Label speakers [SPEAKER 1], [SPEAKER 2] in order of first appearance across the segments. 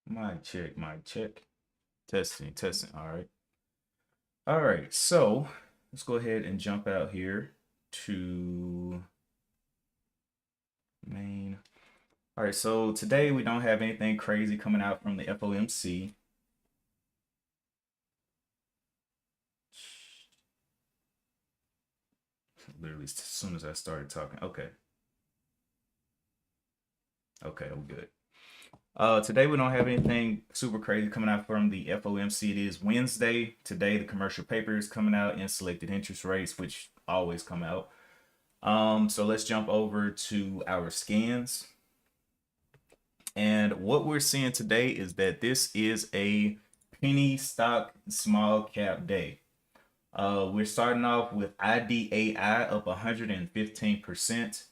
[SPEAKER 1] Mic check, mic check. Testing, testing. All right. All right. So let's go ahead and jump out here to main. All right. So today we don't have anything crazy coming out from the FOMC. Literally as soon as I started talking. Okay. Okay, I'm good. Today we don't have anything super crazy coming out from the FOMC. It is Wednesday. Today the commercial paper is coming out and selected interest rates, which always come out. So let's jump over to our scans. And what we're seeing today is that this is a penny stock small cap day. We're starting off with IDAI up 115%,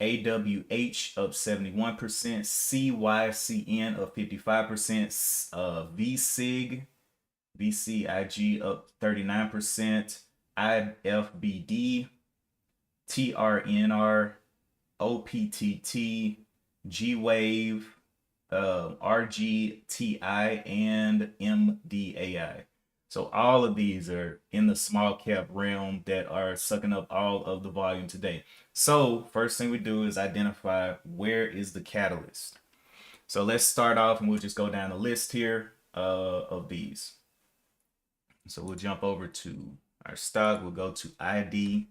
[SPEAKER 1] AWH up 71%, CYCN up 55%, VCIG up 39%, IFBD, TRNR, OPTT, G-Wave, RGTI, and MDAI. So all of these are in the small cap realm that are sucking up all of the volume today. So first thing we do is identify where is the catalyst. So let's start off and we'll just go down the list here of these. So we'll jump over to our stock. We'll go to IDAI.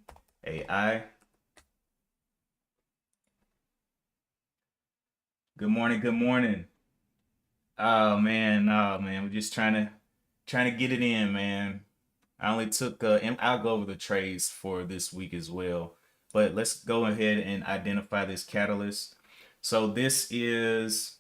[SPEAKER 1] Good morning. Good morning. Oh man, we're just trying to get it in, man. I only took and I'll go over the trades for this week as well. But let's go ahead and identify this catalyst. So this is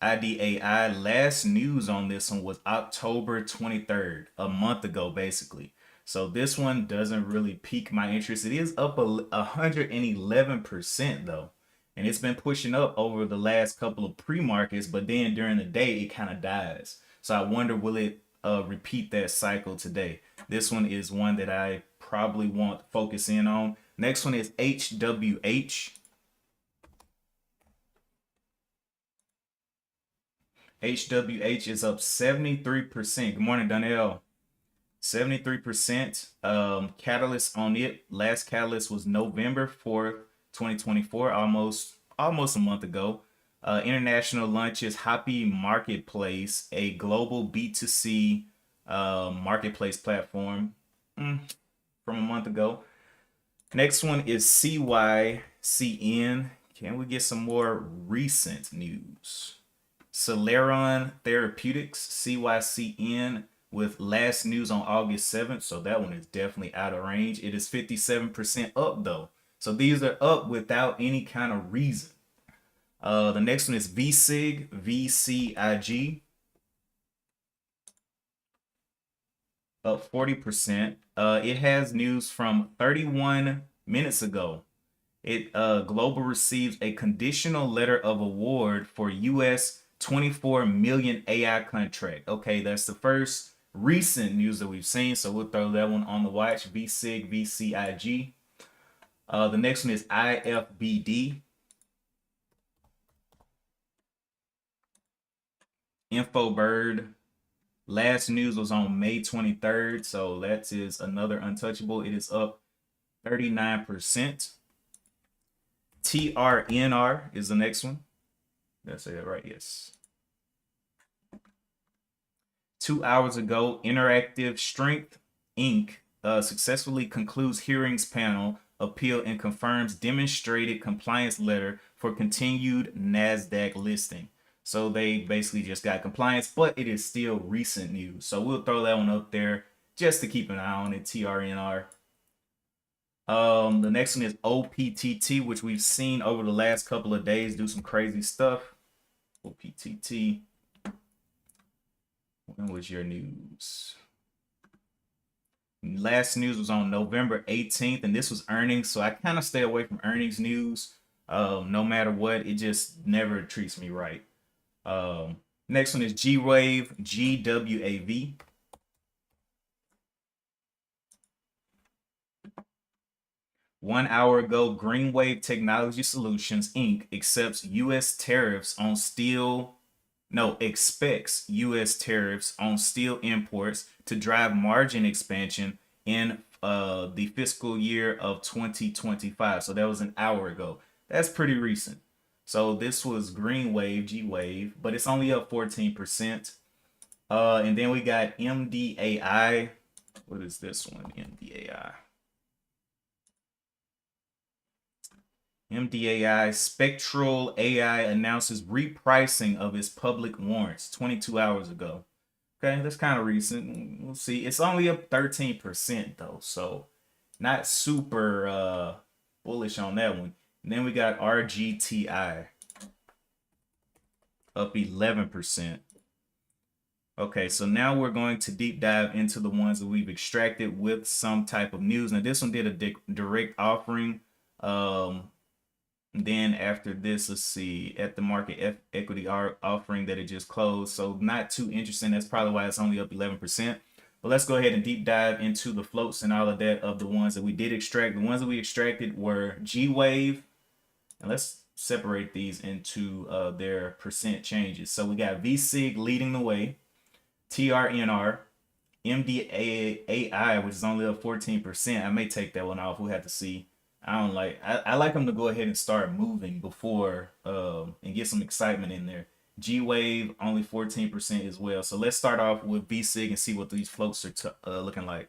[SPEAKER 1] IDAI. Last news on this one was October 23rd, a month ago, basically. So this one doesn't really pique my interest. It is up 111% though. And it's been pushing up over the last couple of pre-markets, but then during the day it kind of dies. So I wonder, will it repeat that cycle today? This one is one that I probably want to focus in on. Next one is HWH. HWH is up 73%. Good morning, Donnell. 73%. Catalyst on it. Last catalyst was November 4th, 2024, almost a month ago. International Lunches Happy Marketplace, a global B2C marketplace platform from a month ago. Next one is CYCN. Can we get some more recent news? Celeron Therapeutics, CYCN, with last news on August 7th. So that one is definitely out of range. It is 57% up though. So these are up without any kind of reason. The next one is VCIG, up 40%. It has news from 31 minutes ago. Global receives a conditional letter of award for US 24 million AI contract. Okay, that's the first recent news that we've seen, so we'll throw that one on the watch. VCIG. The next one is IFBD. Infobird. Last news was on May 23rd, so that is another untouchable. It is up 39%. TRNR is the next one. Did I say that right? Yes. 2 hours ago, Interactive Strength Inc. Successfully concludes hearings panel appeal and confirms demonstrated compliance letter for continued NASDAQ listing. So they basically just got compliance, but it is still recent news. So we'll throw that one up there just to keep an eye on it, TRNR. The next one is OPTT, which we've seen over the last couple of days do some crazy stuff. OPTT. When was your news? Last news was on November 18th, and this was earnings, so I kind of stay away from earnings news. No matter what, it just never treats me right. Next one is G-Wave, GWAV. One hour ago, Greenwave Technology Solutions Inc. accepts U.S. tariffs on steel no, expects U.S. tariffs on steel imports to drive margin expansion in the fiscal year of 2025. So that was an hour ago. That's pretty recent. So this was Green Wave, G Wave, but it's only up 14%. And then we got MDAI. What is this one? MDAI. MDAI Spectral AI announces repricing of its public warrants 22 hours ago. Okay, that's kind of recent. We'll see. It's only up 13% though, so not super bullish on that one. And then we got RGTI up 11%. Okay, so now we're going to deep dive into the ones that we've extracted with some type of news. Now this one did a direct offering. Then after this, let's see, at the market equity offering that it just closed. So not too interesting. That's probably why it's only up 11%. But let's go ahead and deep dive into the floats and all of that of the ones that we did extract. The ones that we extracted were G-Wave. And let's separate these into their percent changes. So we got VSIG leading the way, TRNR, MDAI, which is only up 14%. I may take that one off. We'll have to see. I like them to go ahead and start moving before and get some excitement in there. G Wave only 14% as well. So let's start off with VSIG and see what these floats are looking like.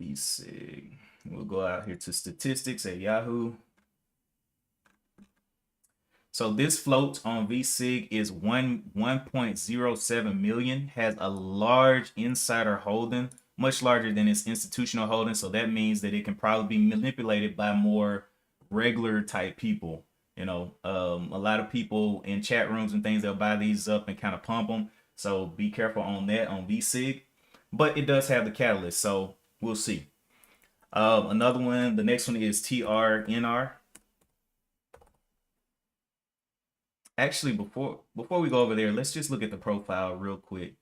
[SPEAKER 1] VSIG. We'll go out here to statistics at Yahoo. So this float on VSIG is 1.07 million, has a large insider holding, much larger than its institutional holding. So that means that it can probably be manipulated by more regular type people. You know, a lot of people in chat rooms and things, they'll buy these up and kind of pump them. So be careful on that on VSIG. But it does have the catalyst, so we'll see. Another one, the next one is TRNR. Actually, before we go over there, let's just look at the profile real quick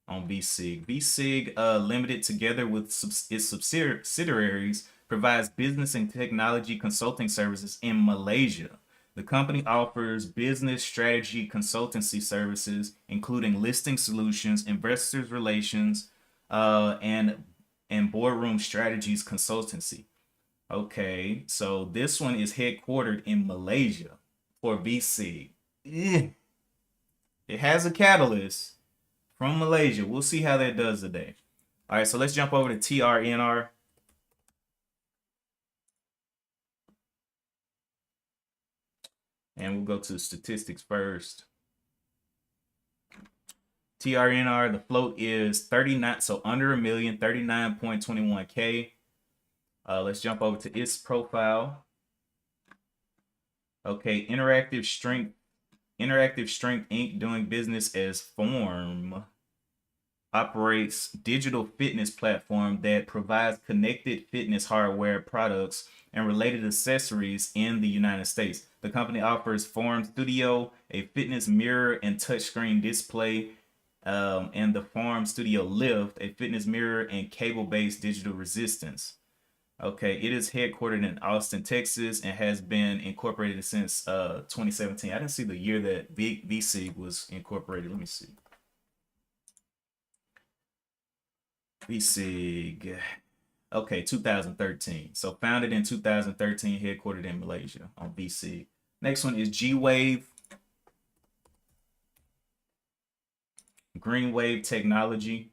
[SPEAKER 1] on VSIG. VSIG, limited together with its subsidiaries, provides business and technology consulting services in Malaysia. The company offers business strategy consultancy services, including listing solutions, investors relations, and boardroom strategies consultancy. Okay, so this one is headquartered in Malaysia for VSIG. It has a catalyst from Malaysia. We'll see how that does today. All right, so let's jump over to TRNR. And we'll go to statistics first. TRNR, the float is 39, so under a million, 39.21K. Let's jump over to its profile. Okay, Interactive Strength Inc., doing business as Form, operates digital fitness platform that provides connected fitness hardware products and related accessories in the United States. The company offers Form Studio, a fitness mirror and touchscreen display, and the Form Studio Lift, a fitness mirror and cable-based digital resistance. Okay, it is headquartered in Austin, Texas, and has been incorporated since 2017. I didn't see the year that VSIG was incorporated. Let me see. VSIG. Okay, 2013. So founded in 2013, headquartered in Malaysia on VSIG. Next one is G-Wave. Green Wave Technology.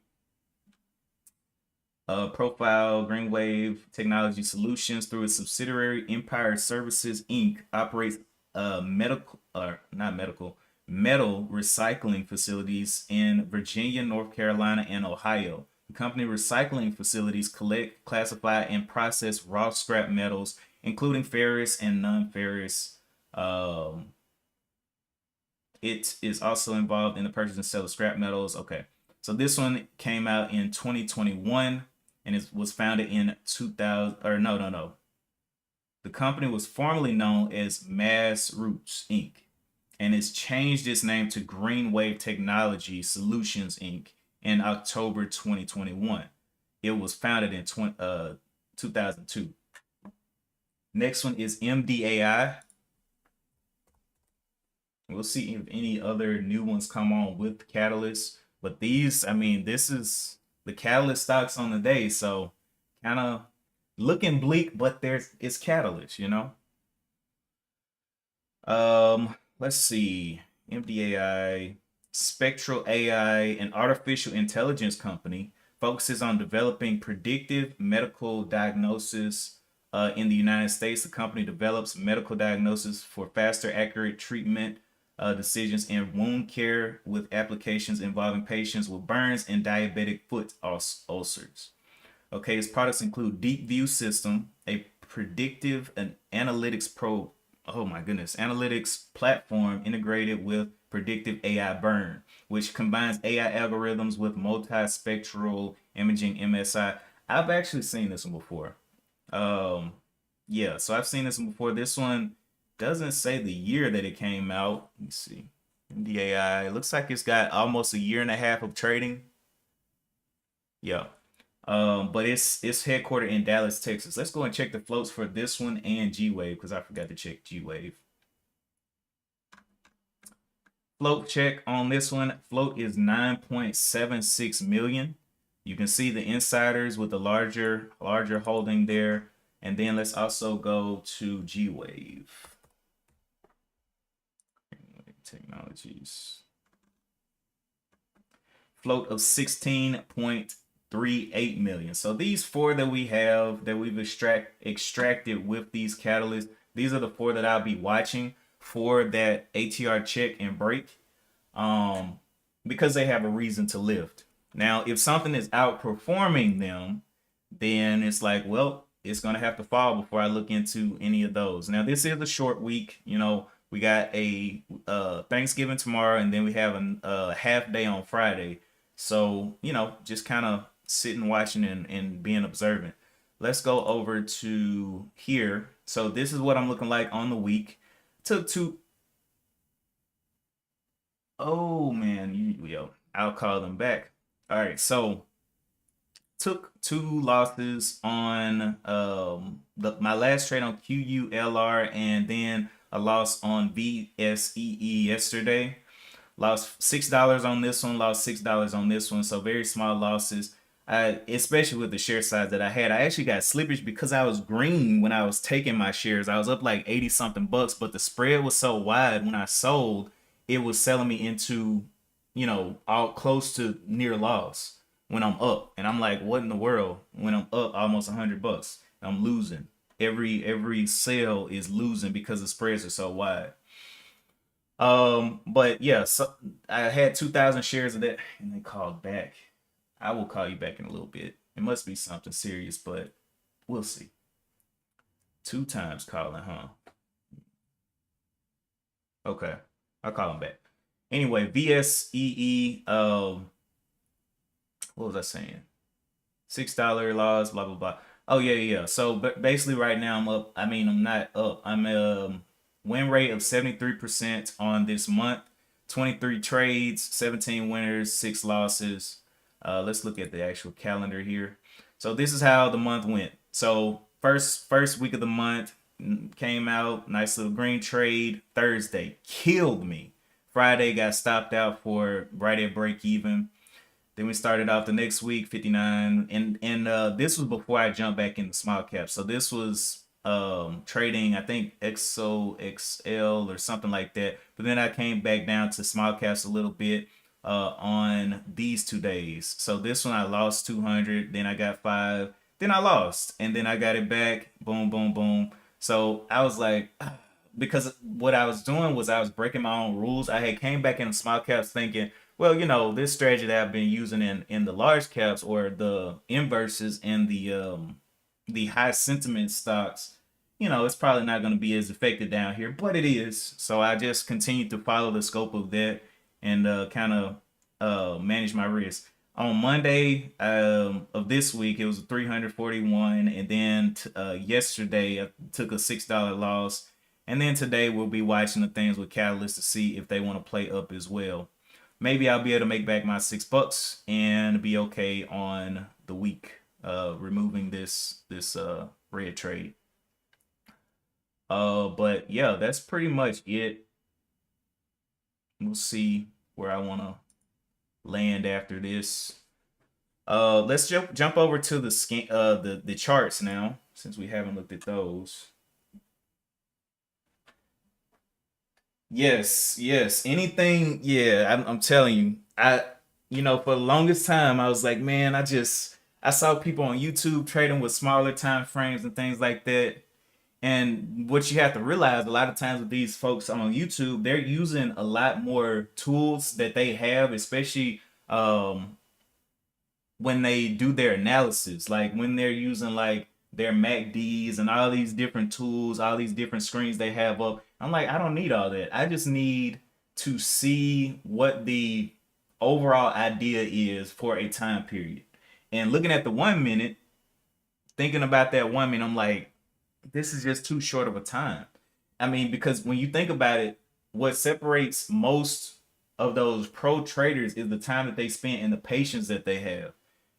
[SPEAKER 1] Profile Green Wave Technology Solutions through its subsidiary Empire Services Inc. operates metal recycling facilities in Virginia, North Carolina, and Ohio. The company recycling facilities collect, classify, and process raw scrap metals, including ferrous and non-ferrous. It is also involved in the purchase and sale of scrap metals. Okay, so this one came out in 2021. And it was founded in 2000, or no. The company was formerly known as Mass Roots Inc. and it's changed its name to Green Wave Technology Solutions Inc. in October 2021. It was founded in 2002. Next one is MDAI. We'll see if any other new ones come on with Catalyst. But these, I mean, this is the Catalyst stocks on the day, so kind of looking bleak, but it's Catalyst, you know. Let's see. MDAI, Spectral AI, an artificial intelligence company, focuses on developing predictive medical diagnosis. In the United States, the company develops medical diagnosis for faster, accurate treatment decisions in wound care with applications involving patients with burns and diabetic foot ulcers. Okay, its products include Deep View System, a predictive and analytics oh my goodness, analytics platform integrated with predictive AI burn, which combines AI algorithms with multispectral imaging MSI. I've actually seen this one before. Um, yeah, so I've seen this one before. This one doesn't say the year that it came out. Let me see. MDAI. It looks like it's got almost a year and a half of trading. Yeah. But it's headquartered in Dallas, Texas. Let's go and check the floats for this one and G Wave because I forgot to check G Wave. Float check on this one. Float is 9.76 million. You can see the insiders with the larger holding there. And then let's also go to G Wave. Technologies. Float of 16.38 million. So these four that we have that we've extracted with these catalysts, these are the four that I'll be watching for that ATR check and break, because they have a reason to lift. Now, if something is outperforming them, then it's like, well, it's gonna have to fall before I look into any of those. Now, this is a short week. You know, we got a Thanksgiving tomorrow, and then we have a half day on Friday. So, you know, just kind of sitting, watching, and being observant. Let's go over to here. So this is what I'm looking like on the week. Took two. Oh man, yo, I'll call them back. All right, so took two losses on my last trade on QULR, and then a loss on VSEE yesterday. Lost $6 on this one, lost $6 on this one. So very small losses. Especially with the share size that I had. I actually got slippage because I was green when I was taking my shares. I was up like 80 something bucks, but the spread was so wide when I sold, it was selling me into, you know, all close to near loss when I'm up. And I'm like, what in the world? When I'm up almost 100 bucks, I'm losing. Every sale is losing because the spreads are so wide. But yeah, so I had 2,000 shares of that, and they called back. I will call you back in a little bit. It must be something serious, but we'll see. 2 times calling, huh? Okay, I'll call him back. Anyway, VSEE. What was I saying? $6 loss, blah blah blah. Oh yeah, yeah. So but basically right now I'm up. I mean I'm not up. I'm win rate of 73% on this month. 23 trades, 17 winners, 6 losses. Let's look at the actual calendar here. So this is how the month went. So first week of the month came out, nice little green trade. Thursday killed me. Friday got stopped out for right at break even. Then we started off the next week, 59, and this was before I jumped back into small cap. So this was trading, I think XOXL or something like that. But then I came back down to small caps a little bit on these 2 days. So this one I lost 200, then I got 5, then I lost, and then I got it back. Boom, boom, boom. So I was like, because what I was doing was I was breaking my own rules. I had came back in small caps thinking, well, you know, this strategy that I've been using in the large caps or the inverses and the high sentiment stocks, you know, it's probably not going to be as effective down here, but it is. So I just continued to follow the scope of that and kind of manage my risk. On Monday of this week, it was 341, and then yesterday I took a $6 loss, and then today we'll be watching the things with Catalyst to see if they want to play up as well. Maybe I'll be able to make back my $6 and be okay on the week, removing this red trade. But yeah, that's pretty much it. We'll see where I want to land after this. Let's jump over to the the charts now, since we haven't looked at those. Yes, yes. Anything, yeah, I'm telling you. For the longest time, I was like, man, I saw people on YouTube trading with smaller time frames and things like that. And what you have to realize a lot of times with these folks on YouTube, they're using a lot more tools that they have, especially when they do their analysis, like when they're using like their MACDs and all these different tools, all these different screens they have up. I'm like, I don't need all that. I just need to see what the overall idea is for a time period. And looking at the 1 minute, thinking about that 1 minute, I'm like, this is just too short of a time. I mean, because when you think about it, what separates most of those pro traders is the time that they spend and the patience that they have.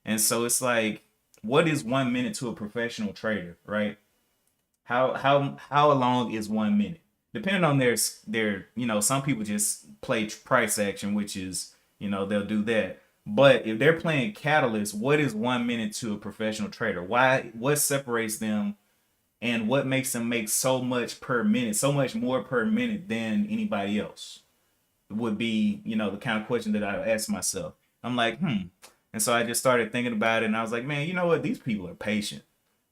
[SPEAKER 1] And so it's like, what is 1 minute to a professional trader, right? How long is 1 minute? Depending on some people just play price action, which is, they'll do that. But if they're playing Catalyst, what is 1 minute to a professional trader? What separates them and what makes them make so much per minute, so much more per minute than anybody else? Would be, the kind of question that I ask myself. I'm like, And so I just started thinking about it and I was like, man, you know what? These people are patient.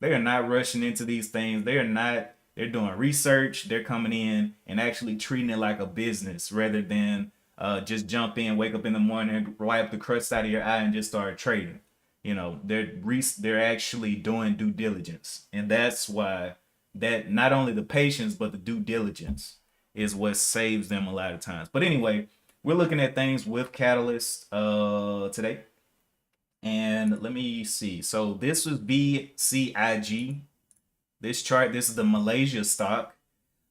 [SPEAKER 1] They are not rushing into these things. They're doing research. They're coming in and actually treating it like a business rather than just jump in, wake up in the morning, wipe the crust out of your eye and just start trading. They're actually doing due diligence. And that's why that not only the patience, but the due diligence is what saves them a lot of times. But anyway, we're looking at things with Catalyst today. And let me see. So this was BCIG. This chart, this is the Malaysia stock.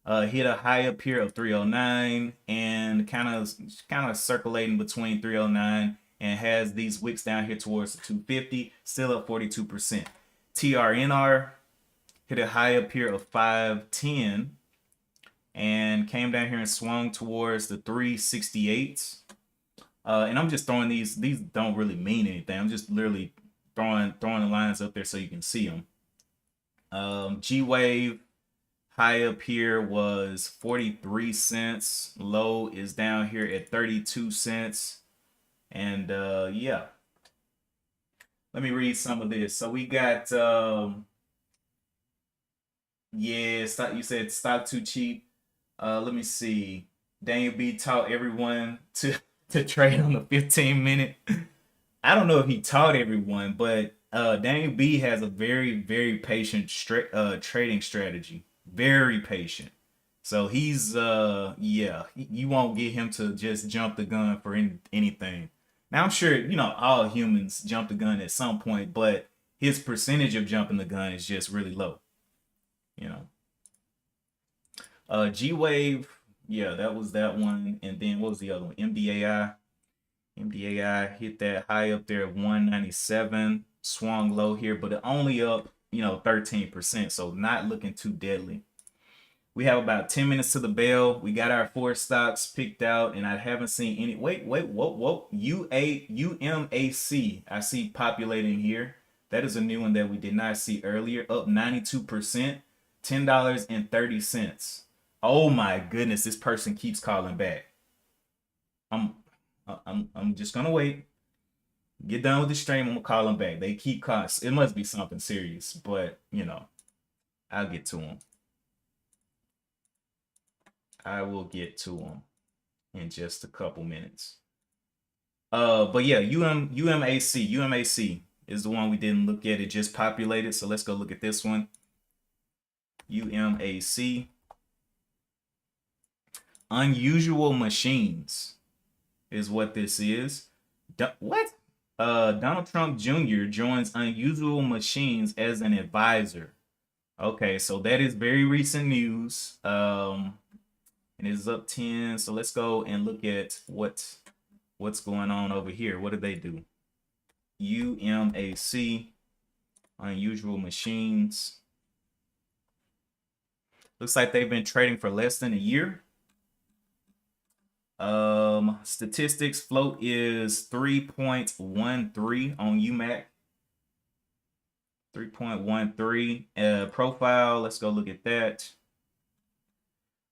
[SPEAKER 1] Hit a high up here of 309 and kind of circulating between 309 and has these wicks down here towards the 250, still up 42%. TRNR hit a high up here of 510 and came down here and swung towards the 368s. And I'm just throwing these don't really mean anything. I'm just literally throwing the lines up there so you can see them. G Wave high up here was 43 cents. Low is down here at 32 cents. And yeah. Let me read some of this. So we got stock, you said stock too cheap. Let me see. Daniel B taught everyone to trade on the 15 minute. I don't know if he taught everyone, but Daniel B has a very, very patient trading strategy. Very patient. So he's you won't get him to just jump the gun for anything. Now I'm sure, all humans jump the gun at some point, but his percentage of jumping the gun is just really low. You know. G Wave, yeah, that was that one. And then what was the other one? MDAI. MDAI hit that high up there at 197, swung low here, but it only up, 13%. So not looking too deadly. We have about 10 minutes to the bell. We got our 4 stocks picked out, and I haven't seen any. Wait, whoa. UMAC, I see populating here. That is a new one that we did not see earlier. Up 92%, $10.30. Oh my goodness, this person keeps calling back. I'm just gonna wait. Get done with the stream. I'm gonna call them back. They keep calling. It must be something serious, but I'll get to them. I will get to them in just a couple minutes. But yeah, UMAC is the one we didn't look at. It just populated, so let's go look at this one. UMAC. Unusual Machines is what this is. What? Donald Trump Jr. joins Unusual Machines as an advisor. Okay, so that is very recent news. And it is up 10. So let's go and look at what's going on over here. What did they do? UMAC, Unusual Machines. Looks like they've been trading for less than a year. Statistics float is 3.13 on UMAC. 3.13. Profile, let's go look at that.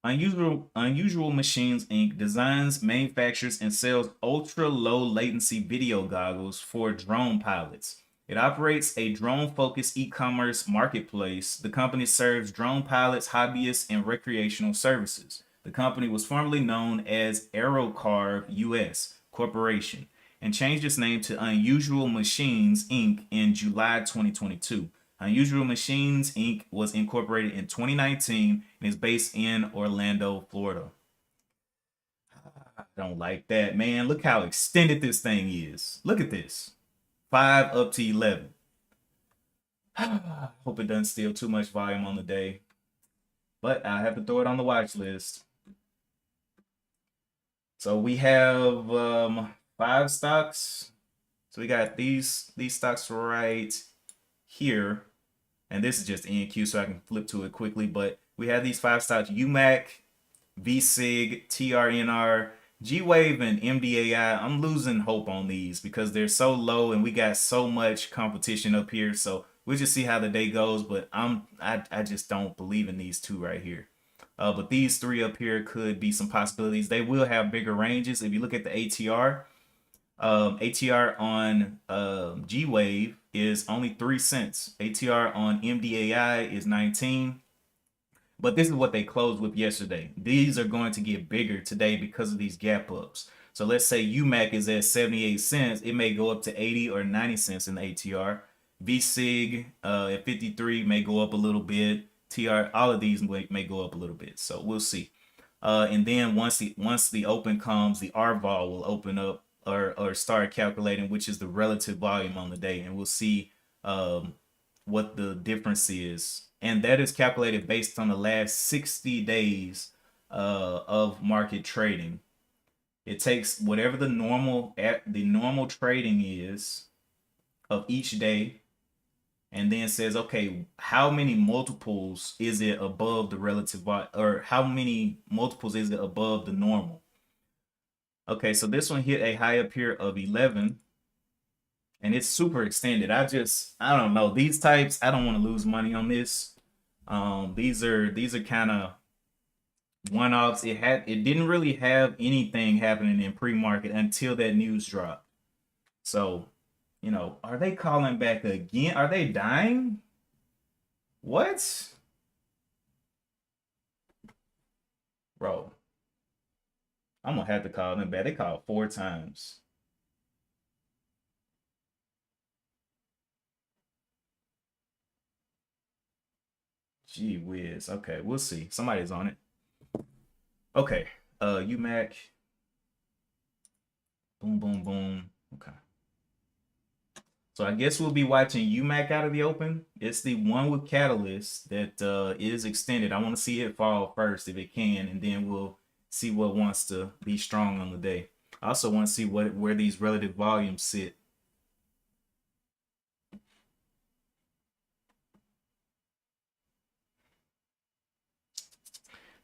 [SPEAKER 1] Unusual Machines Inc. designs, manufactures, and sells ultra-low latency video goggles for drone pilots. It operates a drone-focused e-commerce marketplace. The company serves drone pilots, hobbyists, and recreational services. The company was formerly known as AeroCarve US Corporation and changed its name to Unusual Machines Inc. in July 2022. Unusual Machines Inc. was incorporated in 2019 and is based in Orlando, Florida. I don't like that, man. Look how extended this thing is. Look at this. 5 up to 11. Hope it doesn't steal too much volume on the day. But I have to throw it on the watch list. So we have 5 stocks. So we got these stocks right here. And this is just NQ, so I can flip to it quickly. But we have these 5 stocks: UMAC, VSIG, TRNR, G-Wave, and MDAI. I'm losing hope on these because they're so low and we got so much competition up here. So we'll just see how the day goes. But I just don't believe in these 2 right here. But these 3 up here could be some possibilities. They will have bigger ranges. If you look at the ATR, ATR on G-Wave is only 3 cents. ATR on MDAI is 19. But this is what they closed with yesterday. These are going to get bigger today because of these gap ups. So let's say UMAC is at 78 cents. It may go up to 80 or 90 cents in the ATR. VSIG at 53 may go up a little bit. TR, all of these may go up a little bit. So we'll see. And then once the open comes, the RVOL will open up or start calculating, which is the relative volume on the day, and we'll see what the difference is. And that is calculated based on the last 60 days of market trading. It takes whatever the normal trading is of each day, and then says, okay, how many multiples is it above the relative, or how many multiples is it above the normal? Okay, so this one hit a high up here of 11, and it's super extended. I don't know. These types, I don't want to lose money on this. These are kind of one-offs. It didn't really have anything happening in pre-market until that news dropped. So, you know, are they calling back again? Are they dying? What? Bro, I'm gonna have to call them back. They called 4 times. Gee whiz. Okay, we'll see. Somebody's on it. Okay. UMAC. Boom, boom, boom. Okay. So I guess we'll be watching UMAC out of the open. It's the one with catalyst that is extended. I want to see it fall first if it can, and then we'll see what wants to be strong on the day. I also want to see where these relative volumes sit.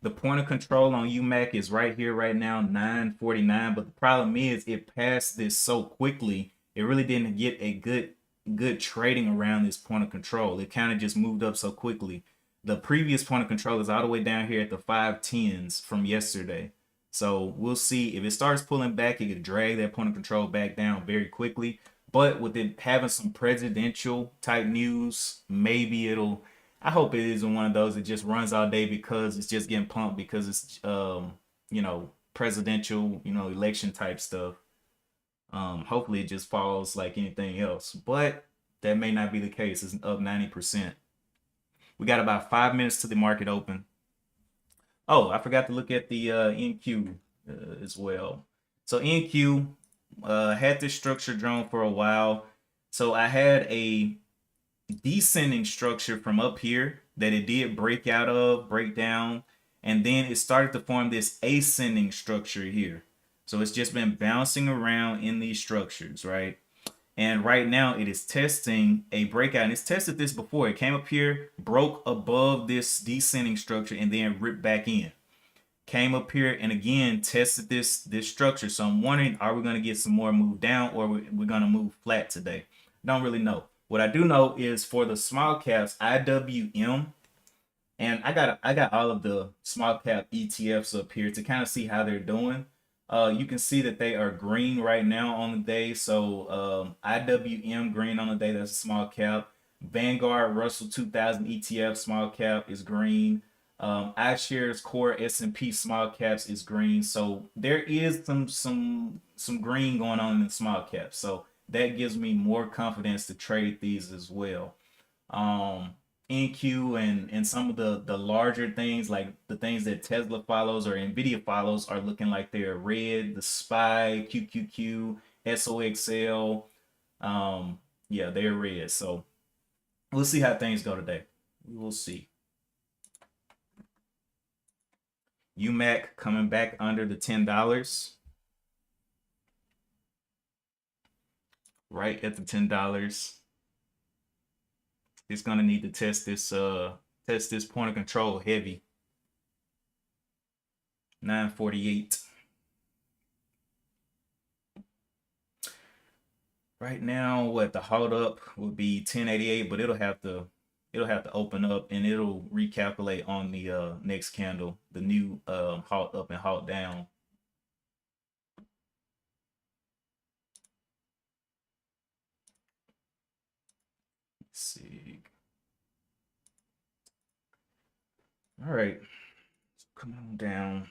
[SPEAKER 1] The point of control on UMAC is right here, right now, 949. But the problem is it passed this so quickly, it really didn't get a good trading around this point of control. It kind of just moved up so quickly. The previous point of control is all the way down here at the 510s from yesterday. So we'll see if it starts pulling back, it could drag that point of control back down very quickly. But with it having some presidential type news, maybe it'll, I hope it isn't one of those that just runs all day because it's just getting pumped because it's you know, presidential, you know, election type stuff. Hopefully it just falls like anything else, but that may not be the case. It's up 90%. We got about 5 minutes to the market open. Oh, I forgot to look at the NQ as well. So NQ had this structure drawn for a while. So I had a descending structure from up here that it did break down, and then it started to form this ascending structure here. So it's just been bouncing around in these structures, right? And right now it is testing a breakout. And it's tested this before. It came up here, broke above this descending structure, and then ripped back in. Came up here and again tested this structure. So I'm wondering, are we going to get some more move down, or we're going to move flat today? Don't really know. What I do know is for the small caps, IWM, and I got all of the small cap ETFs up here to kind of see how they're doing. You can see that they are green right now on the day. So IWM green on the day, that's a small cap. Vanguard Russell 2000 ETF small cap is green. iShares Core S&P small caps is green. So there is some green going on in the small caps. So that gives me more confidence to trade these as well. NQ and some of the larger things, like the things that Tesla follows or Nvidia follows, are looking like they're red. The SPY, QQQ, SOXL, yeah, they're red. So we'll see how things go today. We will see. UMAC coming back under the $10, right at the $10. It's gonna need to test this point of control heavy. 948. Right now, what the halt up would be 1088, but it'll have to open up and it'll recalculate on the next candle, the new halt up and halt down. Let's see. All right, come on down.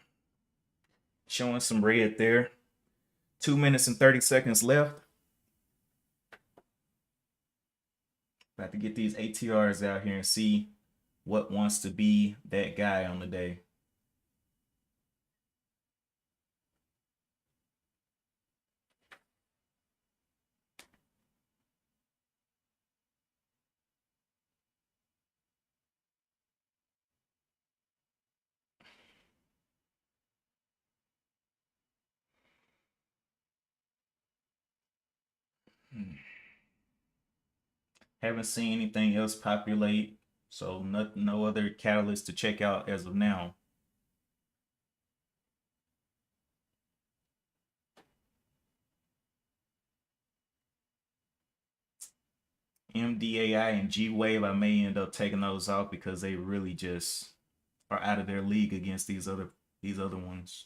[SPEAKER 1] Showing some red there. 2 minutes and 30 seconds left. About to get these ATRs out here and see what wants to be that guy on the day. Haven't seen anything else populate, so no other catalyst to check out as of now. MDAI and G-Wave, I may end up taking those off because they really just are out of their league against these other ones.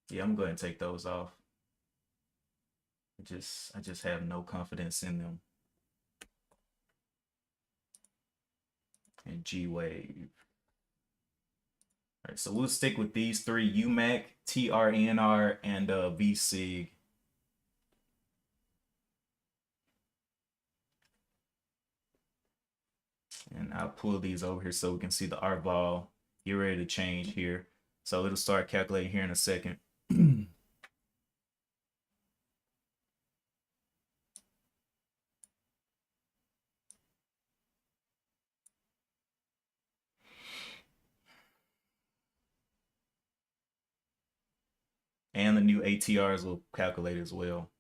[SPEAKER 1] Yeah, I'm going to take those off. I just have no confidence in them. And G-Wave. All right, so we'll stick with these three: UMAC, TRNR, and VSIG. And I'll pull these over here so we can see the RVOL get ready to change here. So it'll start calculating here in a second. And the new ATRs will calculate as well.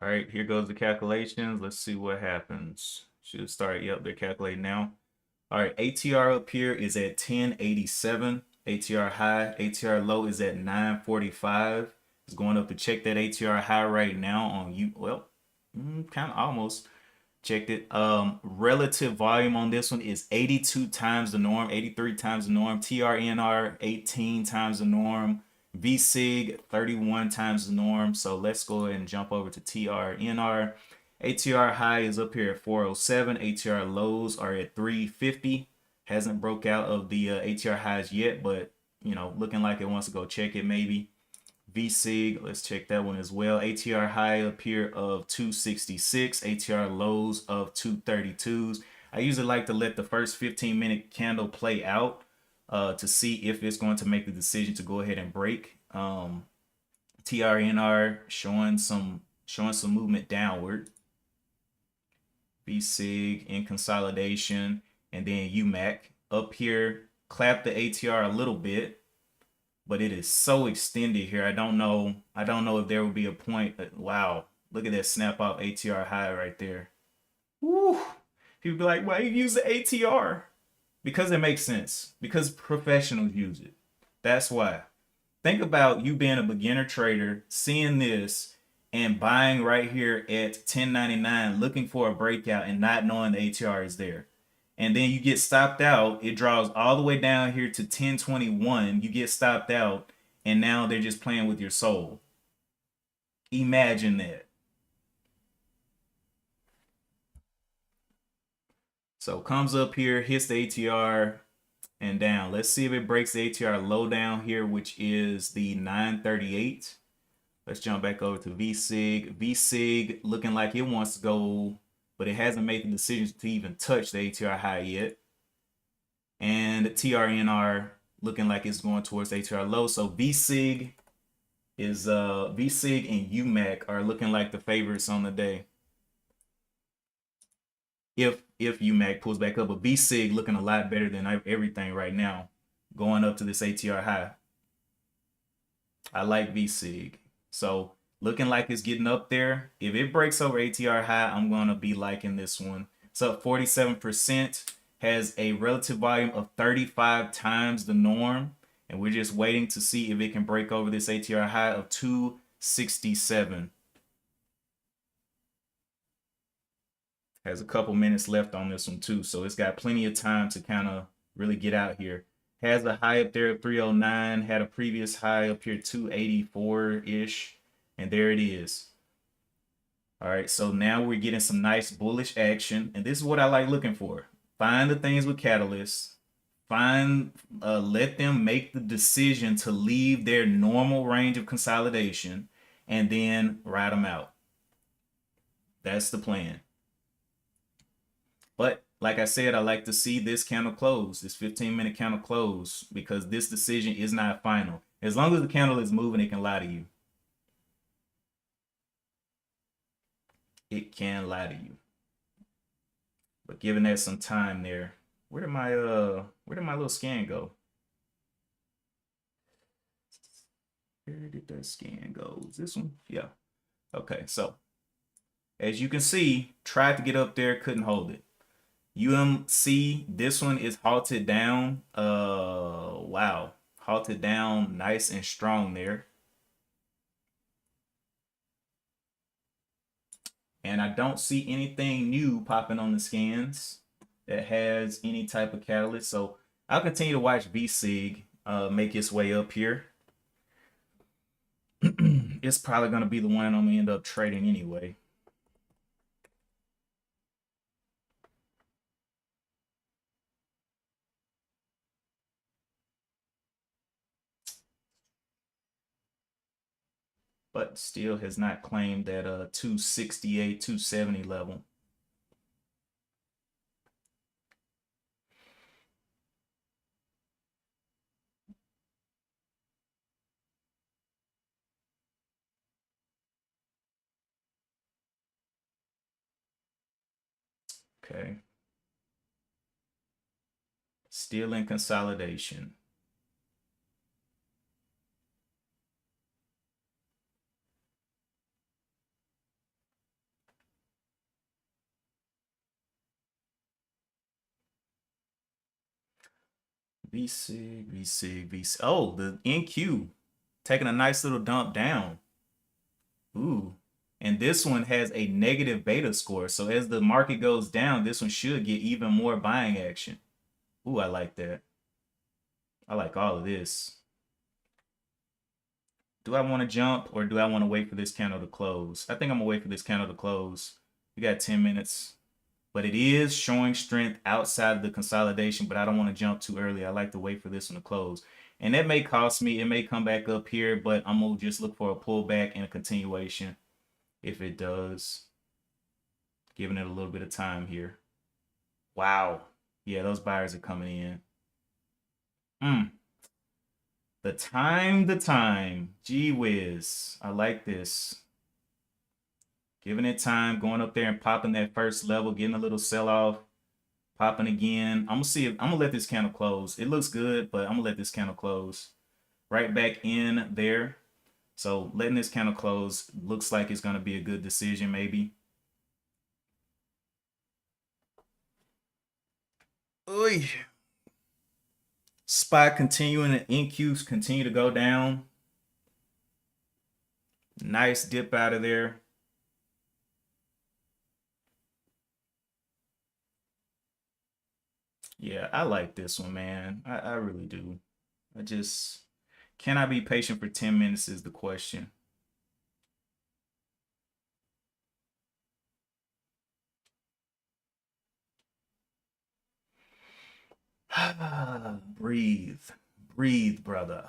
[SPEAKER 1] All right, here goes the calculations. Let's see what happens. Should start, yep, they're calculating now. All right, ATR up here is at 1087. ATR high, ATR low is at 945. It's going up to check that ATR high right now on you. Well, kind of almost checked it. Relative volume on this one is 82 times the norm, 83 times the norm. TRNR 18 times the norm. VSIG 31 times the norm. So let's go ahead and jump over to TRNR. ATR high is up here at 407. ATR lows are at 350. Hasn't broke out of the ATR highs yet, but you know, looking like it wants to go check it maybe. VSIG, let's check that one as well. ATR high up here of 266. ATR lows of 232s. I usually like to let the first 15-minute candle play out to see if it's going to make the decision to go ahead and break. TRNR showing some movement downward. VSIG in consolidation, and then UMAC up here clap the ATR a little bit, but it is so extended here. I don't know if there will be a point. Wow, look at that snap off ATR high right there. Woo! People be like, why you use the ATR? Because it makes sense. Because professionals use it. That's why. Think about you being a beginner trader, seeing this and buying right here at 10.99, looking for a breakout and not knowing the ATR is there. And then you get stopped out. It draws all the way down here to 10.21. You get stopped out, and now they're just playing with your soul. Imagine that. So comes up here, hits the ATR and down. Let's see if it breaks the ATR low down here, which is the 938. Let's jump back over to VSIG. VSIG looking like it wants to go, but it hasn't made the decision to even touch the ATR high yet. And TRNR looking like it's going towards the ATR low. So VSIG is VSIG and UMAC are looking like the favorites on the day. If UMAC pulls back up, but VSIG looking a lot better than everything right now, going up to this ATR high. I like VSIG. So looking like it's getting up there. If it breaks over ATR high, I'm going to be liking this one. It's up 47%, has a relative volume of 35 times the norm. And we're just waiting to see if it can break over this ATR high of 267. Has a couple minutes left on this one too, so it's got plenty of time to kind of really get out here. Has a high up there of 309, had a previous high up here 284-ish, and there it is. All right, so now we're getting some nice bullish action, and this is what I like looking for. Find the things with catalysts. Let them make the decision to leave their normal range of consolidation, and then ride them out. That's the plan. But like I said, I like to see this candle close, this 15-minute candle close, because this decision is not final. As long as the candle is moving, it can lie to you. It can lie to you. But given that some time there, where did my little scan go? Where did that scan go? Is this one? Yeah. Okay, so as you can see, tried to get up there, couldn't hold it. UMC, this one is halted down. Wow, halted down nice and strong there. And I don't see anything new popping on the scans that has any type of catalyst. So I'll continue to watch VSIG make its way up here. It's probably going to be the one I'm going to end up trading anyway. But still has not claimed that 268, 270 level. Okay. Still in consolidation. VSIG, VSIG, VSIG. Oh, the NQ taking a nice little dump down. Ooh. And this one has a negative beta score. So as the market goes down, this one should get even more buying action. Ooh, I like that. I like all of this. do I want to jump or do I want to wait for this candle to close? I think I'm gonna wait for this candle to close. We got 10 minutes, but it is showing strength outside of the consolidation, but I don't want to jump too early. I like to wait for this one to close. And that may cost me, it may come back up here, but I'm gonna just look for a pullback and a continuation if it does. Giving it a little bit of time here. Wow. Yeah, those buyers are coming in. The time. Gee whiz. I like this. Giving it time, going up there and popping that first level, getting a little sell-off, popping again. I'm gonna see if I'm gonna let this candle close. It looks good, but I'm gonna let this candle close. Right back in there. So letting this candle close looks like it's gonna be a good decision, maybe. Oy. Spot continuing, and NQs continue to go down. Nice dip out of there. Yeah, I like this one, man. I really do. I just, can I be patient for 10 minutes is the question. Breathe. Breathe, brother.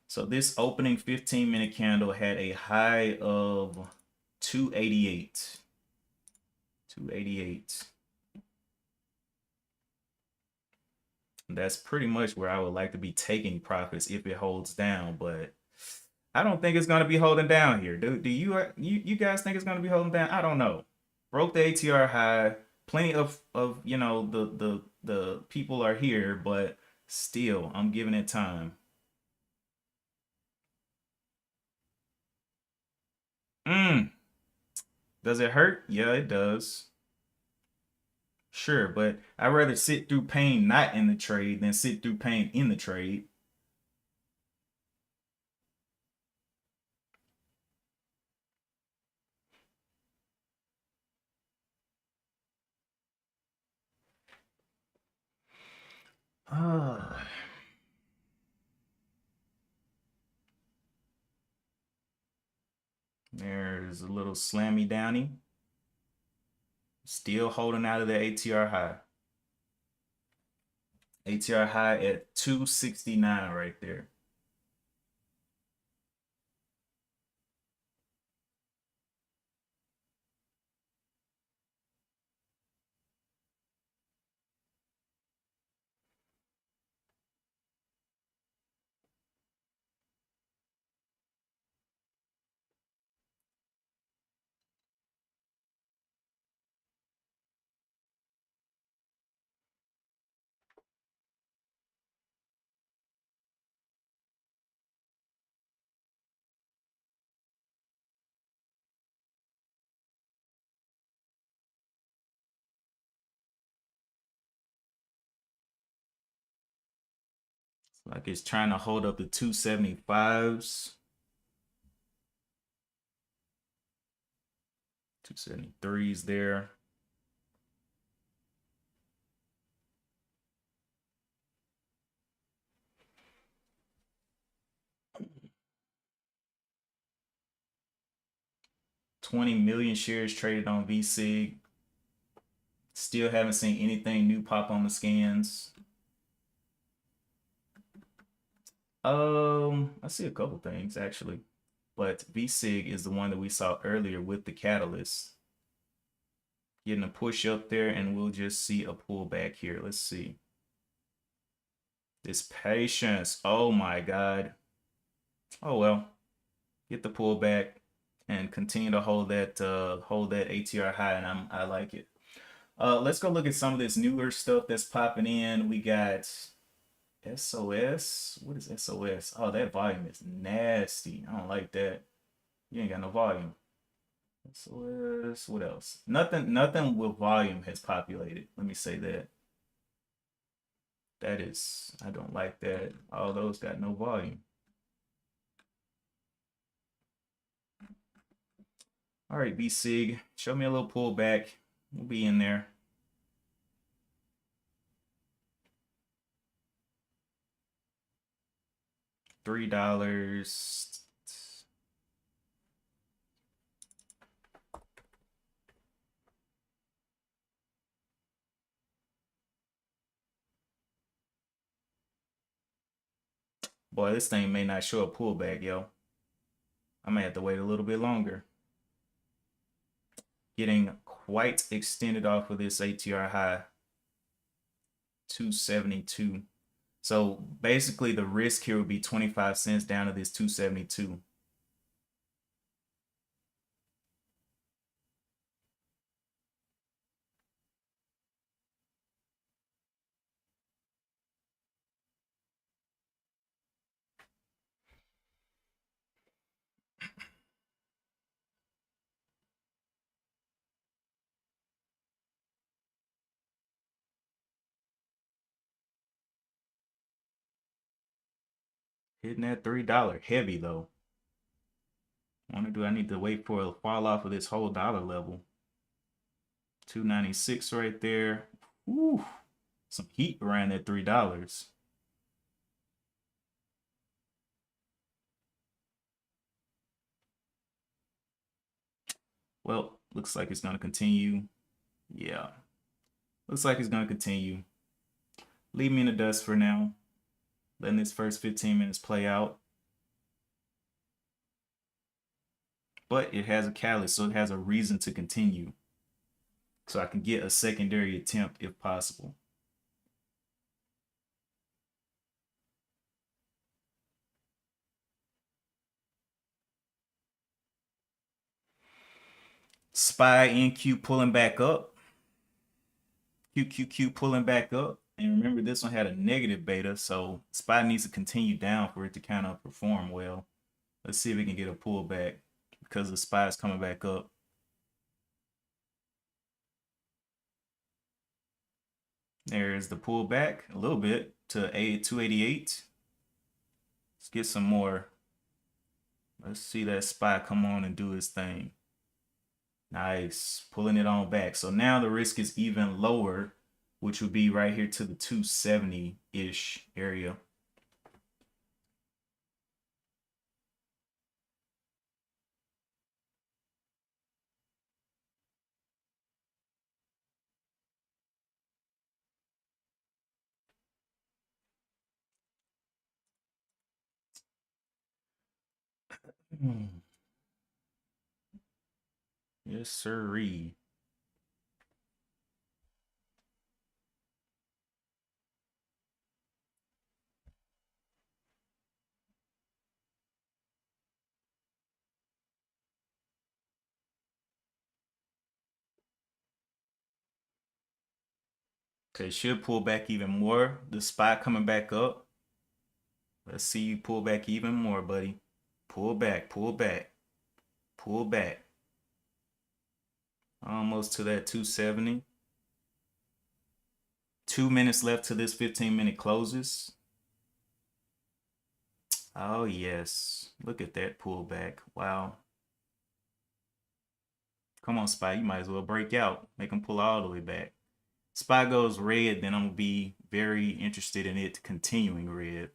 [SPEAKER 1] So this opening 15-minute candle had a high of 288. 288. That's pretty much where I would like to be taking profits if it holds down, but I don't think it's going to be holding down here. Do you guys think it's going to be holding down? I don't know. Broke the ATR high. Plenty of you know, the people are here, but still I'm giving it time. Does it hurt? Yeah, it does. Sure, but I'd rather sit through pain not in the trade than sit through pain in the trade. Ah. There's a little slammy downy. Still holding out of the ATR high. ATR high at 269 right there. Like it's trying to hold up the 275s. 273s there. $20 million shares traded on VSIG. Still haven't seen anything new pop on the scans. I see a couple things actually, but VSIG is the one that we saw earlier with the catalyst. Getting a push up there, and we'll just see a pullback here. Let's see. This patience. Oh my God. Oh well. Get the pullback and continue to hold that ATR high, and I like it. Let's go look at some of this newer stuff that's popping in. We got SOS. What is SOS? Oh, that volume is nasty. I don't like that. You ain't got no volume. SOS. What else? Nothing with volume has populated. Let me say that. That is, I don't like that. All those got no volume. All right, B-Sig, show me a little pullback. We'll be in there. $3. Boy, this thing may not show a pullback, yo. I may have to wait a little bit longer. Getting quite extended off of this ATR high, 272. So basically the risk here would be 25 cents down to this 272. Hitting that $3 heavy though. I wonder, do I need to wait for a fall off of this whole dollar level? 296 right there. Ooh, some heat around that $3. Well, looks like it's going to continue. Yeah, looks like it's going to continue. Leave me in the dust for now. Letting this first 15 minutes play out. But it has a catalyst, so it has a reason to continue. So I can get a secondary attempt if possible. SPY NQ pulling back up. QQQ pulling back up. And remember, this one had a negative beta, so SPY needs to continue down for it to kind of perform well. Let's see if we can get a pullback because the SPY is coming back up. There's the pullback a little bit to 288. Let's get some more. Let's see that SPY come on and do its thing. Nice, pulling it on back. So now the risk is even lower, which would be right here to the 270-ish area. Yes, sirree. Okay, should pull back even more. The SPY coming back up. Let's see you pull back even more, buddy. Pull back, pull back, pull back. Almost to that 270. 2 minutes left to this 15-minute closes. Oh, yes. Look at that pullback. Wow. Come on, SPY. You might as well break out. Make them pull all the way back. SPY goes red, then I'm going to be very interested in it continuing red.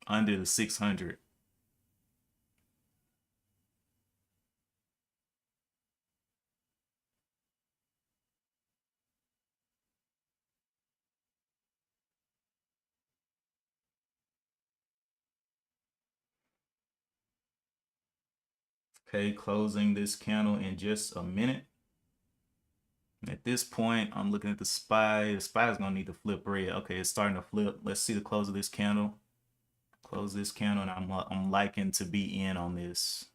[SPEAKER 1] Under the 600. Okay, closing this candle in just a minute. At this point, I'm looking at the SPY. The SPY is going to need to flip red. Okay, it's starting to flip. Let's see the close of this candle. Close this candle, and I'm liking to be in on this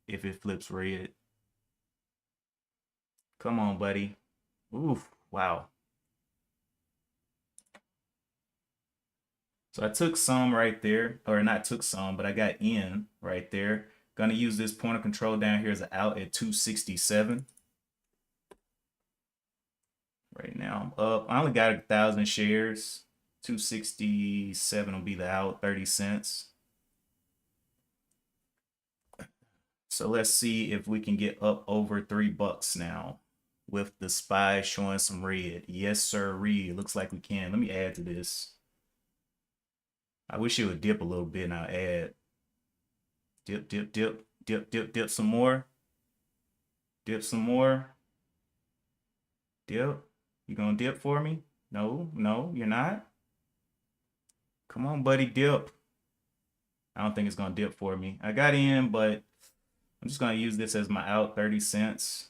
[SPEAKER 1] if it flips red. Come on, buddy. Oof, wow. So I took some right there, or not took some, but I got in right there. Gonna use this point of control down here as an out at 267. Right now I'm up. I only got 1,000 shares. 267 will be the out, 30 cents. So let's see if we can get up over $3 now with the SPY showing some red. Yes, sir. Looks like we can. Let me add to this. I wish it would dip a little bit and I'll add. Dip, dip, dip, dip, dip, dip some more. Dip some more. Dip. You gonna dip for me? No, no, you're not. Come on, buddy, dip. I don't think it's gonna dip for me. I got in, but I'm just gonna use this as my out, 30 cents.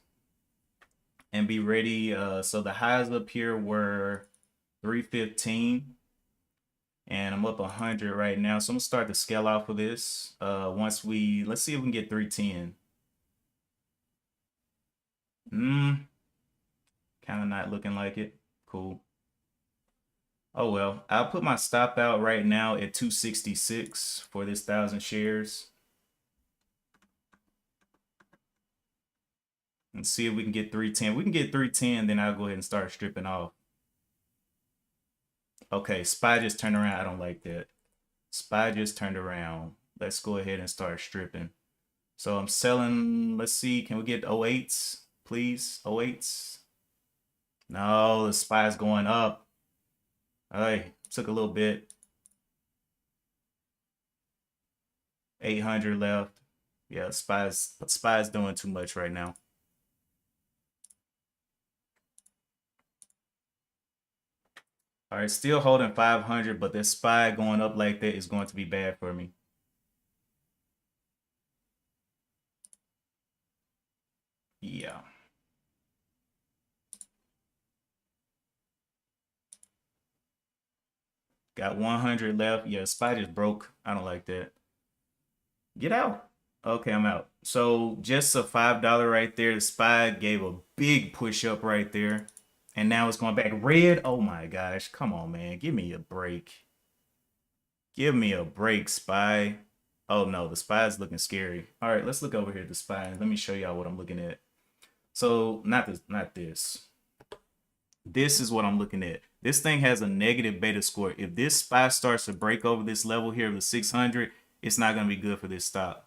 [SPEAKER 1] And be ready. So the highs up here were 315. And I'm up 100 right now. So I'm gonna start to scale off of this. Let's see if we can get 310. Kind of not looking like it. Cool. Oh well, I'll put my stop out right now at 266 for this 1,000 shares. And see if we can get 310. We can get 310, then I'll go ahead and start stripping off. Okay, SPY just turned around. I don't like that. SPY just turned around. Let's go ahead and start stripping. So I'm selling, let's see, can we get 08s, please? 08s. No, the SPY's going up. Hey, took a little bit. 800 left. Yeah, SPY's doing too much right now. All right, still holding 500, but this SPY going up like that is going to be bad for me. Yeah. Got 100 left. Yeah, SPY just broke. I don't like that. Get out. Okay, I'm out. So just a $5 right there. The SPY gave a big push up right there. And now it's going back red. Oh my gosh. Come on, man. Give me a break. Give me a break, SPY. Oh no, the SPY is looking scary. All right, let's look over here at the SPY. Let me show y'all what I'm looking at. So not this. This is what I'm looking at. This thing has a negative beta score. If this SPY starts to break over this level here of the 600, it's not going to be good for this stock.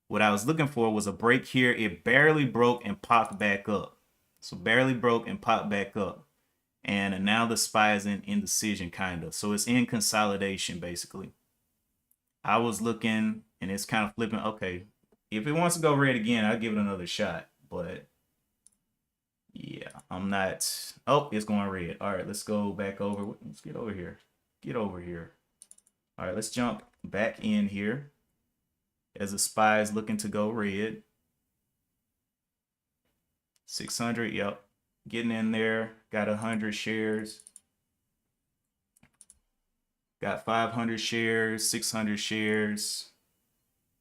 [SPEAKER 1] What I was looking for was a break here. It barely broke and popped back up. So barely broke and popped back up. And now the SPY is in indecision kind of. So it's in consolidation basically. I was looking and it's kind of flipping. Okay, if it wants to go red again, I'll give it another shot. But yeah, I'm not. Oh, it's going red. All right, let's go back over. Let's get over here. Get over here. All right, let's jump back in here as the SPY is looking to go red. 600, yep. Getting in there. Got 100 shares. Got 500 shares, 600 shares,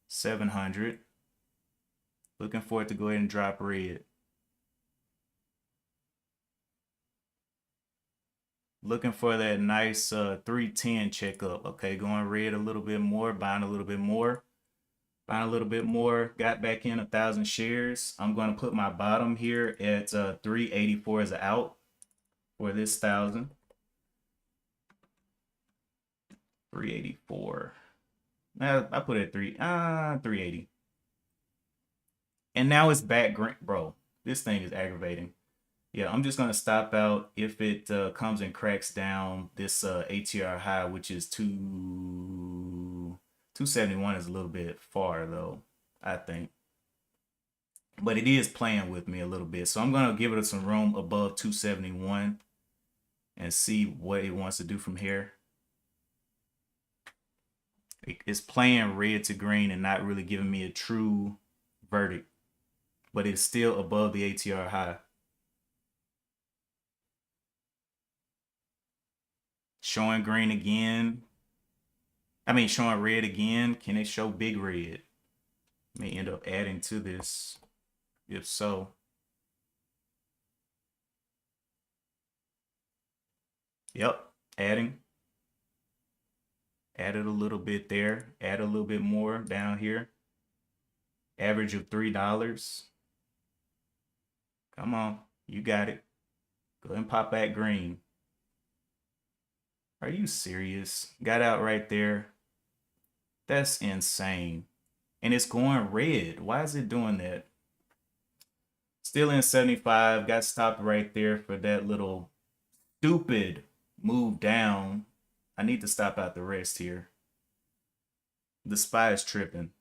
[SPEAKER 1] 700. Looking for it to go ahead and drop red. Looking for that nice 310 checkup. Okay, going red a little bit more, buying a little bit more. Buying a little bit more, got back in 1,000 shares. I'm going to put my bottom here at 384 as an out for this 1,000. 384. Now I put it at 380. And now it's back green, bro. This thing is aggravating. Yeah, I'm just gonna stop out if it comes and cracks down this ATR high, which is 271 is a little bit far though, I think. But it is playing with me a little bit. So I'm gonna give it some room above 271 and see what it wants to do from here. It's playing red to green and not really giving me a true verdict, but it's still above the ATR high. Showing green again. I mean, showing red again. Can it show big red? May end up adding to this. If so. Yep, adding. Added a little bit there. Add a little bit more down here. Average of $3. Come on, you got it. Go ahead and pop that green. Are you serious? Got out right there. That's insane. and it's going red. Why is it doing that? Still in 75. Got stopped right there for that little stupid move down. I need to stop out the rest here. The SPY is tripping.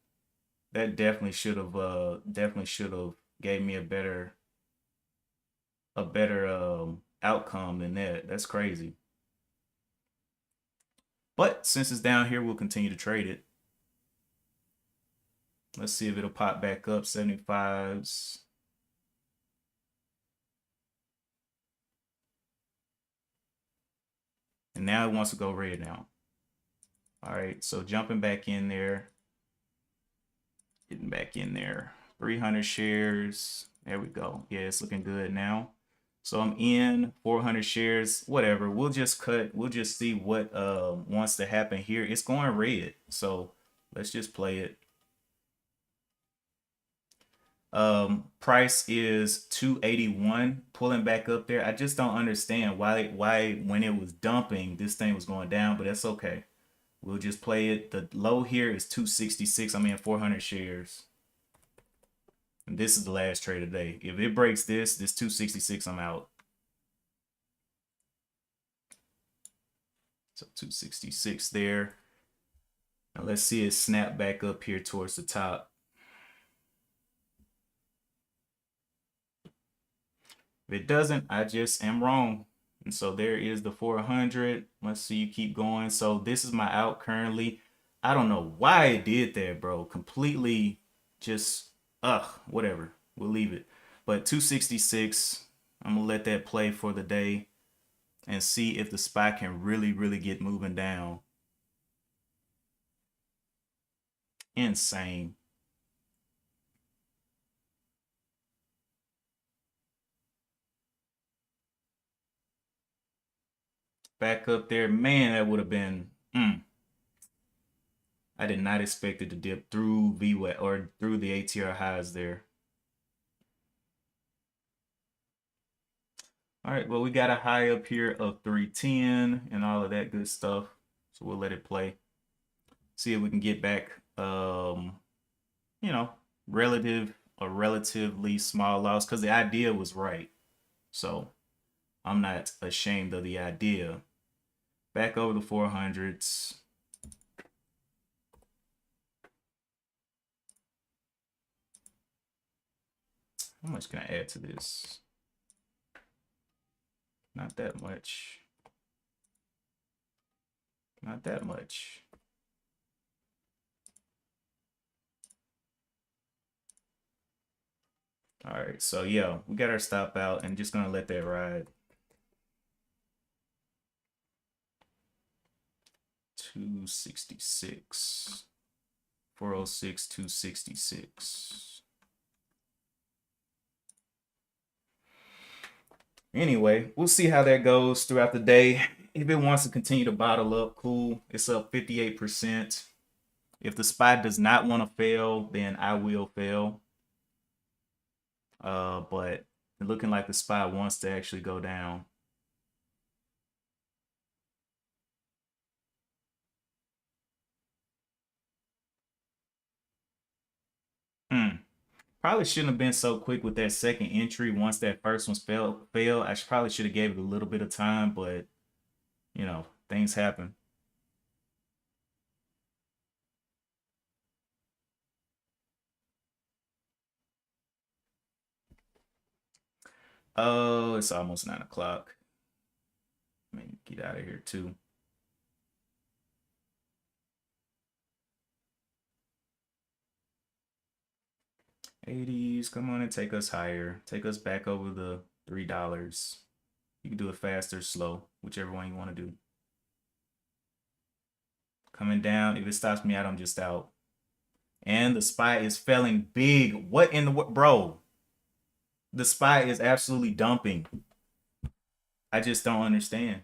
[SPEAKER 1] That definitely should have gave me a better outcome than that. That's crazy. But since it's down here, we'll continue to trade it. Let's see if it'll pop back up 75s. And now it wants to go red now. All right, so jumping back in there. Getting back in there. 300 shares. There we go. Yeah, it's looking good now. So I'm in 400 shares, whatever. We'll just cut. We'll just see what wants to happen here. It's going red. So let's just play it. Price is 281, pulling back up there. I just don't understand why when it was dumping, this thing was going down, but that's okay. We'll just play it. The low here is 266. I'm in 400 shares. And this is the last trade of the day. If it breaks this 266, I'm out. So 266 there. Now let's see it snap back up here towards the top. If it doesn't, I just am wrong. And so there is the 400. Let's see you keep going. So this is my out currently. I don't know why it did that, bro. Completely just, whatever. We'll leave it. But 266, I'm going to let that play for the day and see if the SPY can really, really get moving down. Insane. Back up there. Man, that would have been, I did not expect it to dip through VWAP or through the ATR highs there. All right, well, we got a high up here of 310 and all of that good stuff. So we'll let it play. See if we can get back, you know, relatively small loss because the idea was right. So I'm not ashamed of the idea. Back over the 400s. How much can I add to this? Not that much. Not that much. All right, so yeah, we got our stop out and just gonna let that ride. 266. 406, 266. Anyway, we'll see how that goes throughout the day. If it wants to continue to bottle up, cool. It's up 58%. If the SPY does not want to fail, then I will fail. But looking like the SPY wants to actually go down. Probably shouldn't have been so quick with that second entry once that first one failed. I probably should have gave it a little bit of time, but you know, things happen. Oh, it's almost 9 o'clock. Let me get out of here too. '80s, come on and take us higher. Take us back over the $3. You can do it fast or slow, whichever one you want to do. Coming down. If it stops me out, I'm just out. And the SPY is failing big. What in the what, bro? The SPY is absolutely dumping. I just don't understand.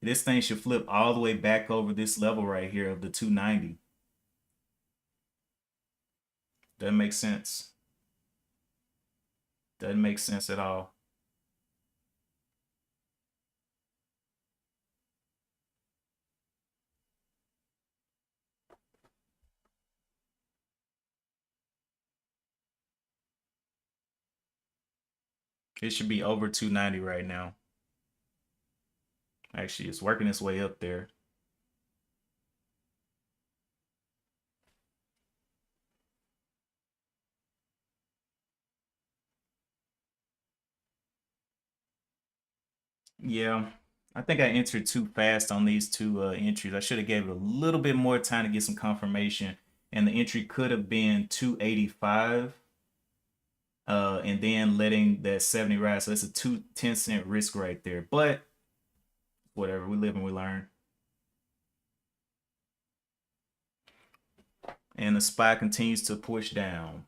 [SPEAKER 1] This thing should flip all the way back over this level right here of the 290. Doesn't make sense. Doesn't make sense at all. It should be over 290 right now. Actually, it's working its way up there. Yeah, I think I entered too fast on these two entries. I should have gave it a little bit more time to get some confirmation, and the entry could have been 285, and then letting that 70 rise. So that's a 10-cent risk right there. But whatever, we live and we learn. And the SPY continues to push down.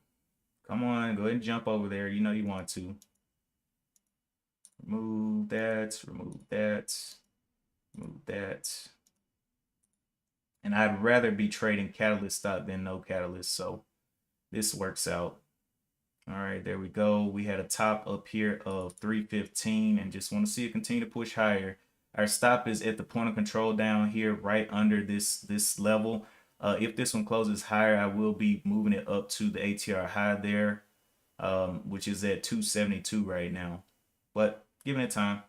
[SPEAKER 1] Come on, go ahead and jump over there. You know you want to. Remove that, remove that, remove that. And I'd rather be trading catalyst stock than no catalyst. So this works out. All right, there we go. We had a top up here of 315 and just want to see it continue to push higher. Our stop is at the point of control down here right under this level. If this one closes higher, I will be moving it up to the ATR high there, which is at 272 right now. But giving it time.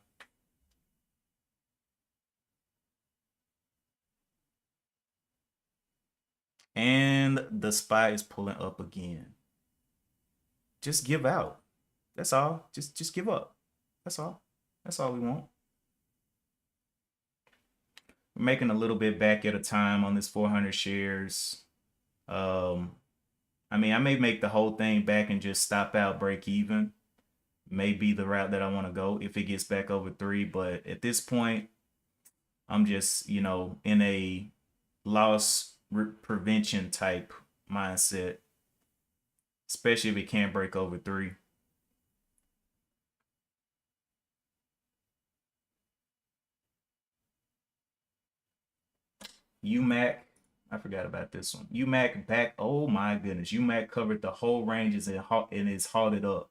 [SPEAKER 1] And the SPY is pulling up again. Just give out. That's all. Just give up. That's all. That's all we want. We're making a little bit back at a time on this 400 shares. I mean, I may make the whole thing back and just stop out, break even. May be the route that I want to go if it gets back over 3. But at this point, I'm just, you know, in a loss prevention type mindset, especially if it can't break over 3. UMAC, I forgot about this one. UMAC back. Oh my goodness, UMAC covered the whole ranges and is halted up.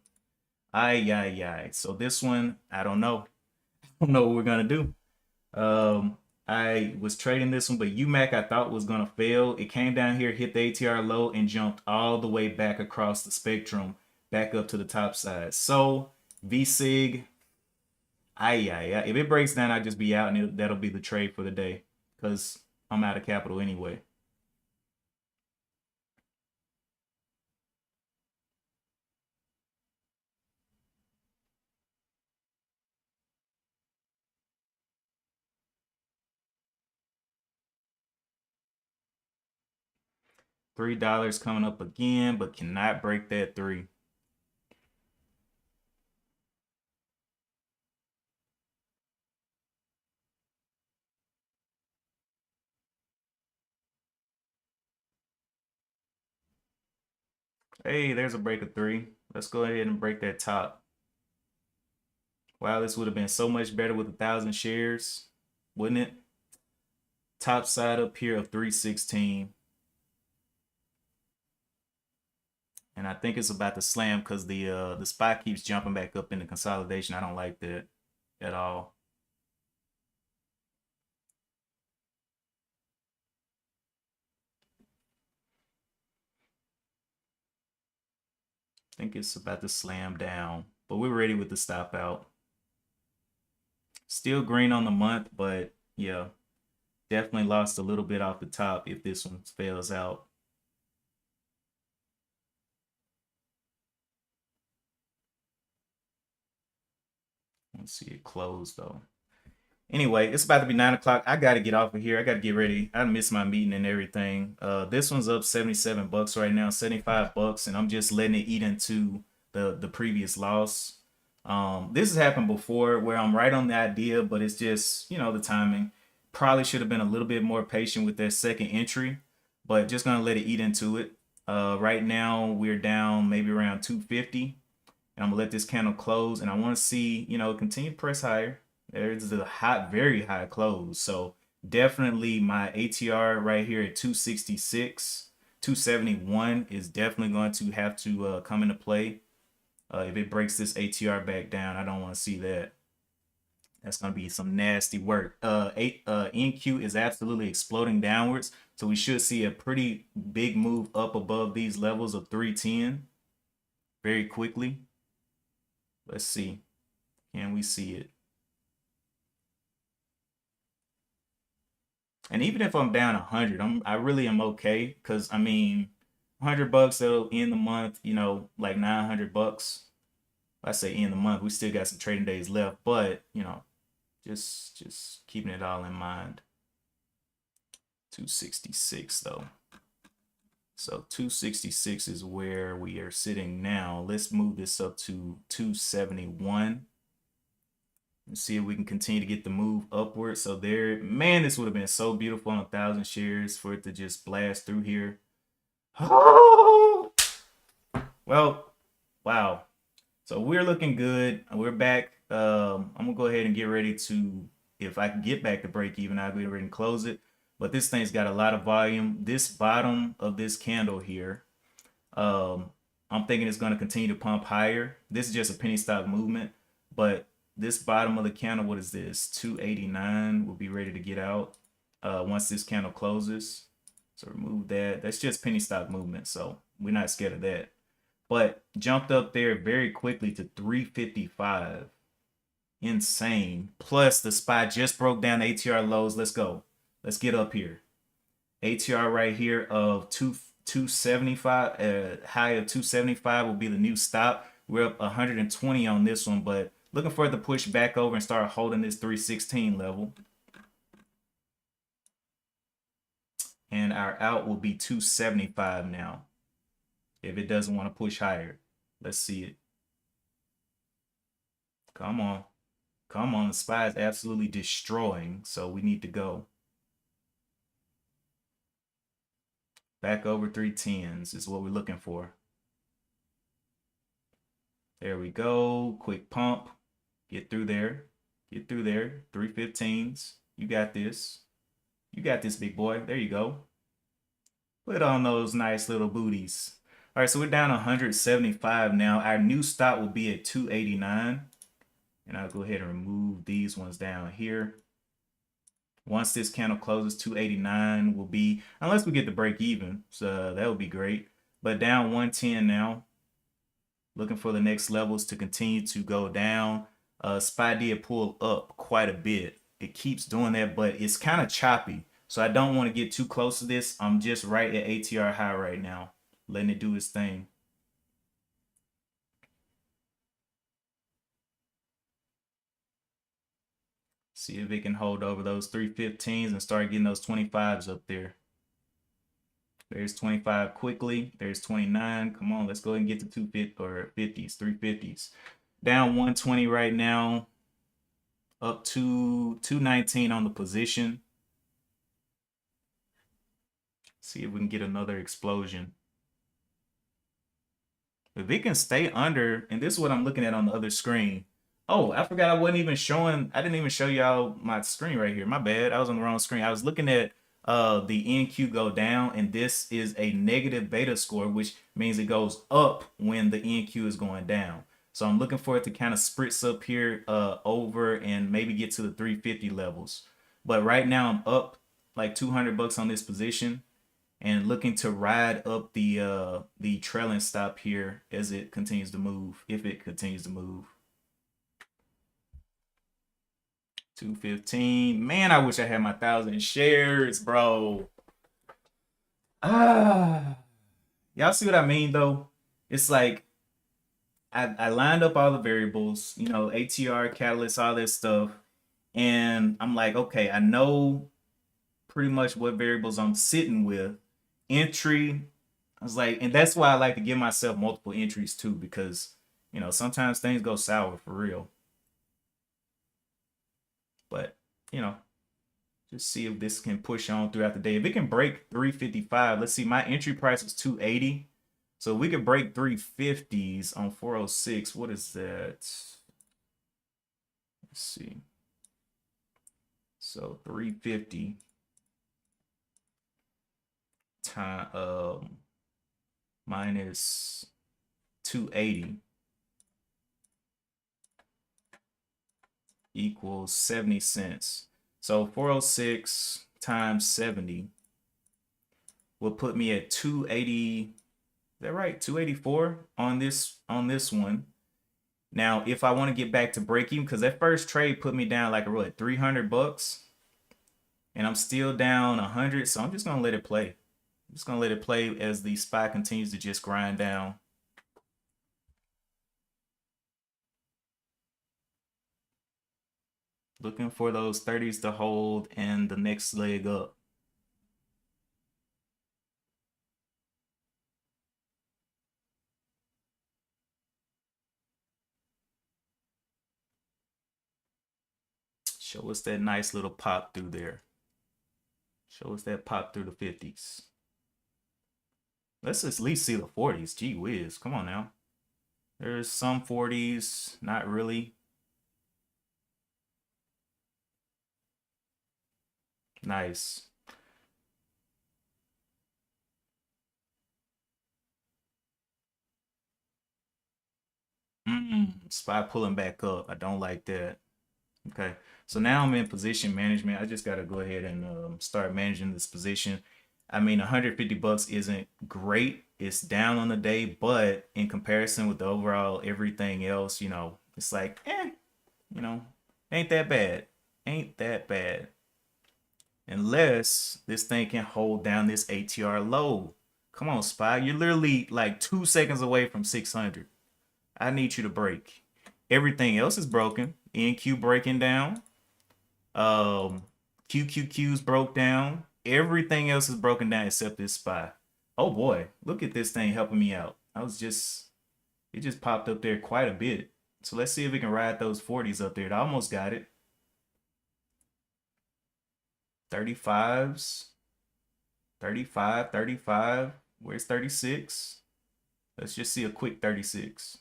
[SPEAKER 1] Ay. So this one, I don't know. I don't know what we're gonna do. I was trading this one, but UMAC I thought was gonna fail. It came down here, hit the ATR low, and jumped all the way back across the spectrum, back up to the top side. So VSIG, ay. If it breaks down, I'll just be out, and that'll be the trade for the day because I'm out of capital anyway. $3 coming up again, but cannot break that 3. Hey, there's a break of 3. Let's go ahead and break that top. Wow, this would have been so much better with 1,000 shares, wouldn't it? Top side up here of 316. And I think it's about to slam because the SPY keeps jumping back up in the consolidation. I don't like that at all. I think it's about to slam down, but we're ready with the stop out. Still green on the month, but yeah, definitely lost a little bit off the top if this one fails out. Let's see it close though. Anyway, it's about to be 9 o'clock. I got to get off of here. I got to get ready. I missed my meeting and everything. This one's up 77 bucks right now, 75 bucks, and I'm just letting it eat into the previous loss. This has happened before where I'm right on the idea, but it's just, you know, the timing. Probably should have been a little bit more patient with that second entry, but just going to let it eat into it. Right now, we're down maybe around 250, and I'm going to let this candle close, and I want to see, you know, continue to press higher. There's a hot, very high close. So definitely my ATR right here at 266, 271 is definitely going to have to come into play. If it breaks this ATR back down, I don't want to see that. That's going to be some nasty work. NQ is absolutely exploding downwards. So we should see a pretty big move up above these levels of 310 very quickly. Let's see. Can we see it? And even if I'm down 100, I really am okay, because I mean, $100 that'll end the month, you know, like $900. I say end the month, we still got some trading days left, but you know, just keeping it all in mind. 266 though. So 266 is where we are sitting now. Let's move this up to 271 and see if we can continue to get the move upward. So there, man, this would have been so beautiful on 1,000 shares for it to just blast through here. Oh! Well, wow. So we're looking good. We're back. I'm gonna go ahead and get ready to, if I can get back to break even, I'll go ahead and close it. But this thing's got a lot of volume. This bottom of this candle here, I'm thinking it's gonna continue to pump higher. This is just a penny stock movement, but this bottom of the candle, what is this? 289. We'll be ready to get out once this candle closes. So remove that. That's just penny stock movement, so we're not scared of that. But jumped up there very quickly to 355. Insane. Plus the SPY just broke down ATR lows. Let's go. Let's get up here. ATR right here of 275, high of 275 will be the new stop. We're up 120 on this one, but looking for it to push back over and start holding this 316 level. And our out will be 275 now. If it doesn't want to push higher. Let's see it. Come on. Come on. The SPY is absolutely destroying, so we need to go. Back over 310s is what we're looking for. There we go. Quick pump. Get through there. Get through there. 315s. You got this. You got this, big boy. There you go. Put on those nice little booties. All right, so we're down 175 now. Our new stop will be at 289. And I'll go ahead and remove these ones down here. Once this candle closes, 289 will be, unless we get the break even, so that would be great. But down 110 now. Looking for the next levels to continue to go down. SPY did pull up quite a bit. It keeps doing that, but it's kind of choppy. So I don't want to get too close to this. I'm just right at ATR high right now, letting it do its thing. See if it can hold over those 315s and start getting those 25s up there. There's 25 quickly. There's 29. Come on, let's go ahead and get to 250 or 50s, 350s. Down 120 right now. Up to 219 on the position. See if we can get another explosion. If it can stay under, and this is what I'm looking at on the other screen. Oh, I forgot I wasn't even showing, I didn't even show y'all my screen right here. My bad, I was on the wrong screen. I was looking at the NQ go down, and this is a negative beta score, which means it goes up when the NQ is going down. So I'm looking for it to kind of spritz up here over and maybe get to the 350 levels. But right now I'm up like 200 bucks on this position and looking to ride up the trailing stop here as it continues to move, if it continues to move. 215. Man, I wish I had my 1,000 shares, bro. Y'all see what I mean though? It's like I lined up all the variables, you know, ATR, catalyst, all this stuff, and I'm like, okay, I know pretty much what variables I'm sitting with. Entry, I was like, and that's why I like to give myself multiple entries too, because you know sometimes things go sour for real. But you know, just see if this can push on throughout the day. If it can break 355, let's see, my entry price was 280. So we could break 350s on 406. What is that? Let's see. So 350 time minus 280 equals 70 cents. So 406 times 70 will put me at 280. Is that right? 284 on this one. Now, if I want to get back to break even, because that first trade put me down like what, $300, and I'm still down 100, so I'm just gonna let it play. I'm just gonna let it play as the SPY continues to just grind down. Looking for those 30s to hold and the next leg up. Show us that nice little pop through there. Show us that pop through the 50s. Let's at least see the 40s. Gee whiz. Come on now. There's some 40s. Not really. Nice. SPY pulling back up. I don't like that. Okay. So now I'm in position management. I just got to go ahead and start managing this position. I mean, $150 isn't great. It's down on the day, but in comparison with the overall everything else, you know, it's like, you know, ain't that bad. Ain't that bad. Unless this thing can hold down this ATR low. Come on, SPY. You're literally like 2 seconds away from 600. I need you to break. Everything else is broken. NQ breaking down. QQQ's broke down. Everything else is broken down except this SPY. Oh boy, look at this thing helping me out. It just popped up there quite a bit. So let's see if we can ride those 40s up there. I almost got it. 35s. 35, 35. Where's 36? Let's just see a quick 36.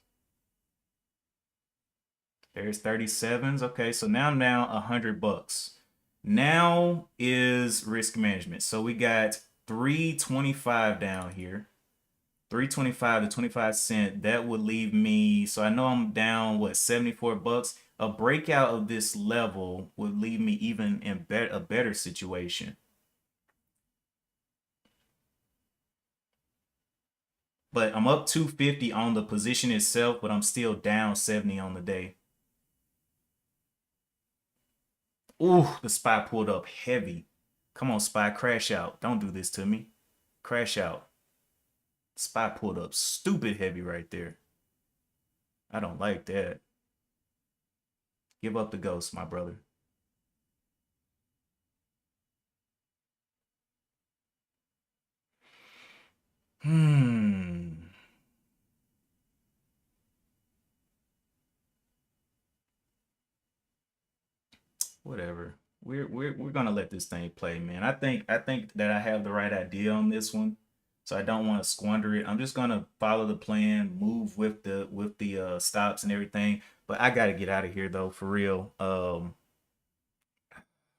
[SPEAKER 1] There's 37s. Okay, so now I'm down $100. Now is risk management. So we got 325 down here. 325 to 25 cent. That would leave me, so I know I'm down what, $74. A breakout of this level would leave me even in a better situation. But I'm up 250 on the position itself, but I'm still down 70 on the day. Ooh, the SPY pulled up heavy. Come on, SPY, crash out. Don't do this to me. Crash out. SPY pulled up stupid heavy right there. I don't like that. Give up the ghost, my brother. Whatever. We're gonna let this thing play, man. I think that I have the right idea on this one, so I don't want to squander it. I'm just gonna follow the plan, move with the stops and everything. But I gotta get out of here though, for real.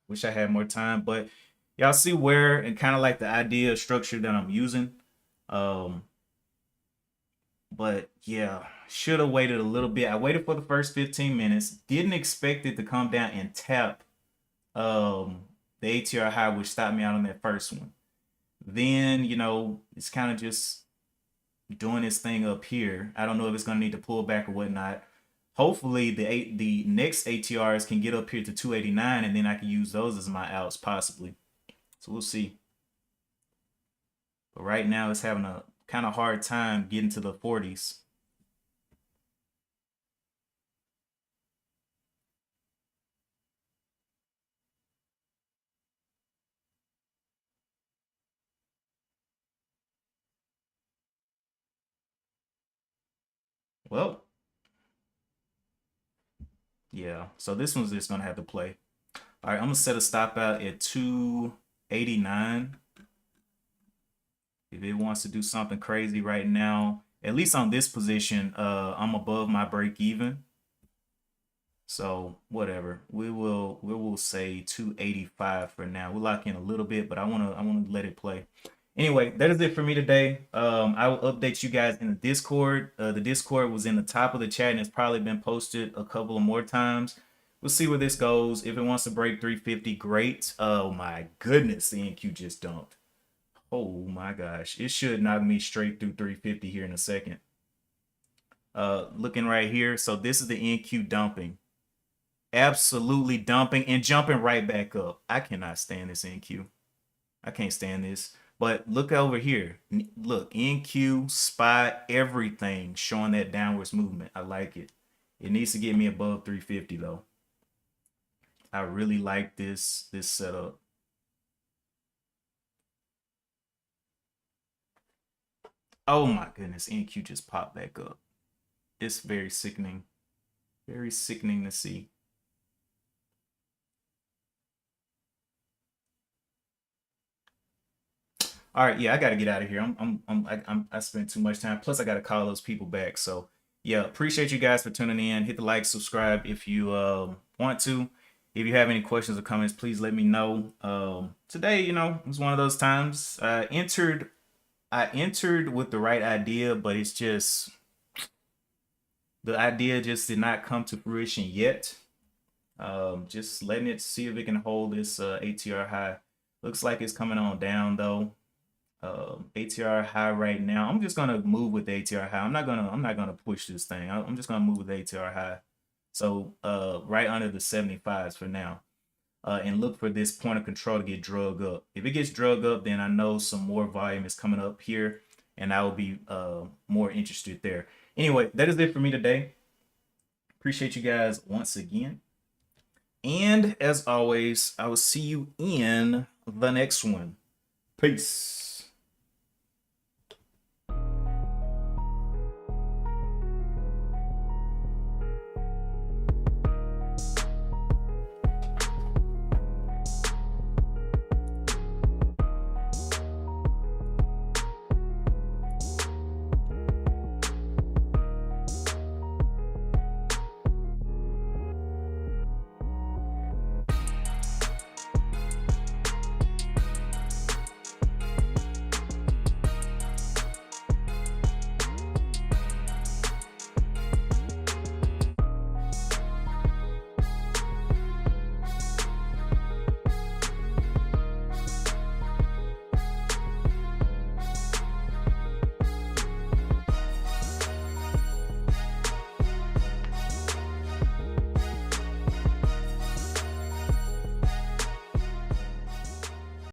[SPEAKER 1] Wish I had more time, but y'all see where and kind of like the idea structure that I'm using. Um, but yeah, should have waited a little bit. I waited for the first 15 minutes. Didn't expect it to come down and tap the ATR high, which stopped me out on that first one. Then, you know, it's kind of just doing this thing up here. I don't know if it's gonna need to pull back or whatnot. Hopefully the next ATRs can get up here to 289 and then I can use those as my outs possibly. So we'll see. But right now it's having a kind of hard time getting to the 40s. Well, yeah. So this one's just gonna have to play. All right, I'm gonna set a stop out at 289. If it wants to do something crazy right now, at least on this position, I'm above my break even. So whatever, we will say 285 for now. We'll lock in a little bit, but I wanna let it play. Anyway, that is it for me today. I will update you guys in the Discord. The Discord was in the top of the chat and it's probably been posted a couple of more times. We'll see where this goes. If it wants to break 350, great. Oh my goodness, the NQ just dumped. Oh my gosh, it should knock me straight through 350 here in a second. looking right here. So this is the NQ dumping. Absolutely dumping and jumping right back up. I cannot stand this NQ. I can't stand this. But look over here. Look, NQ, SPY, everything showing that downwards movement. I like it. It needs to get me above 350 though. I really like this setup. Oh my goodness, NQ just popped back up. It's very sickening. Very sickening to see. All right, yeah, I got to get out of here. I spent too much time. Plus, I got to call those people back. So, yeah, appreciate you guys for tuning in. Hit the like, subscribe if you want to. If you have any questions or comments, please let me know. Today, you know, it was one of those times. I entered with the right idea, but it's just the idea just did not come to fruition yet. Just letting it see if it can hold this ATR high. Looks like it's coming on down though. ATR high right now. I'm just gonna move with the ATR high. I'm not gonna push this thing. I'm just gonna move with the ATR high. So right under the 75s for now. And look for this point of control to get drug up. If it gets drug up, then I know some more volume is coming up here, and I will be more interested there. Anyway, that is it for me today. Appreciate you guys once again. And as always, I will see you in the next one. Peace.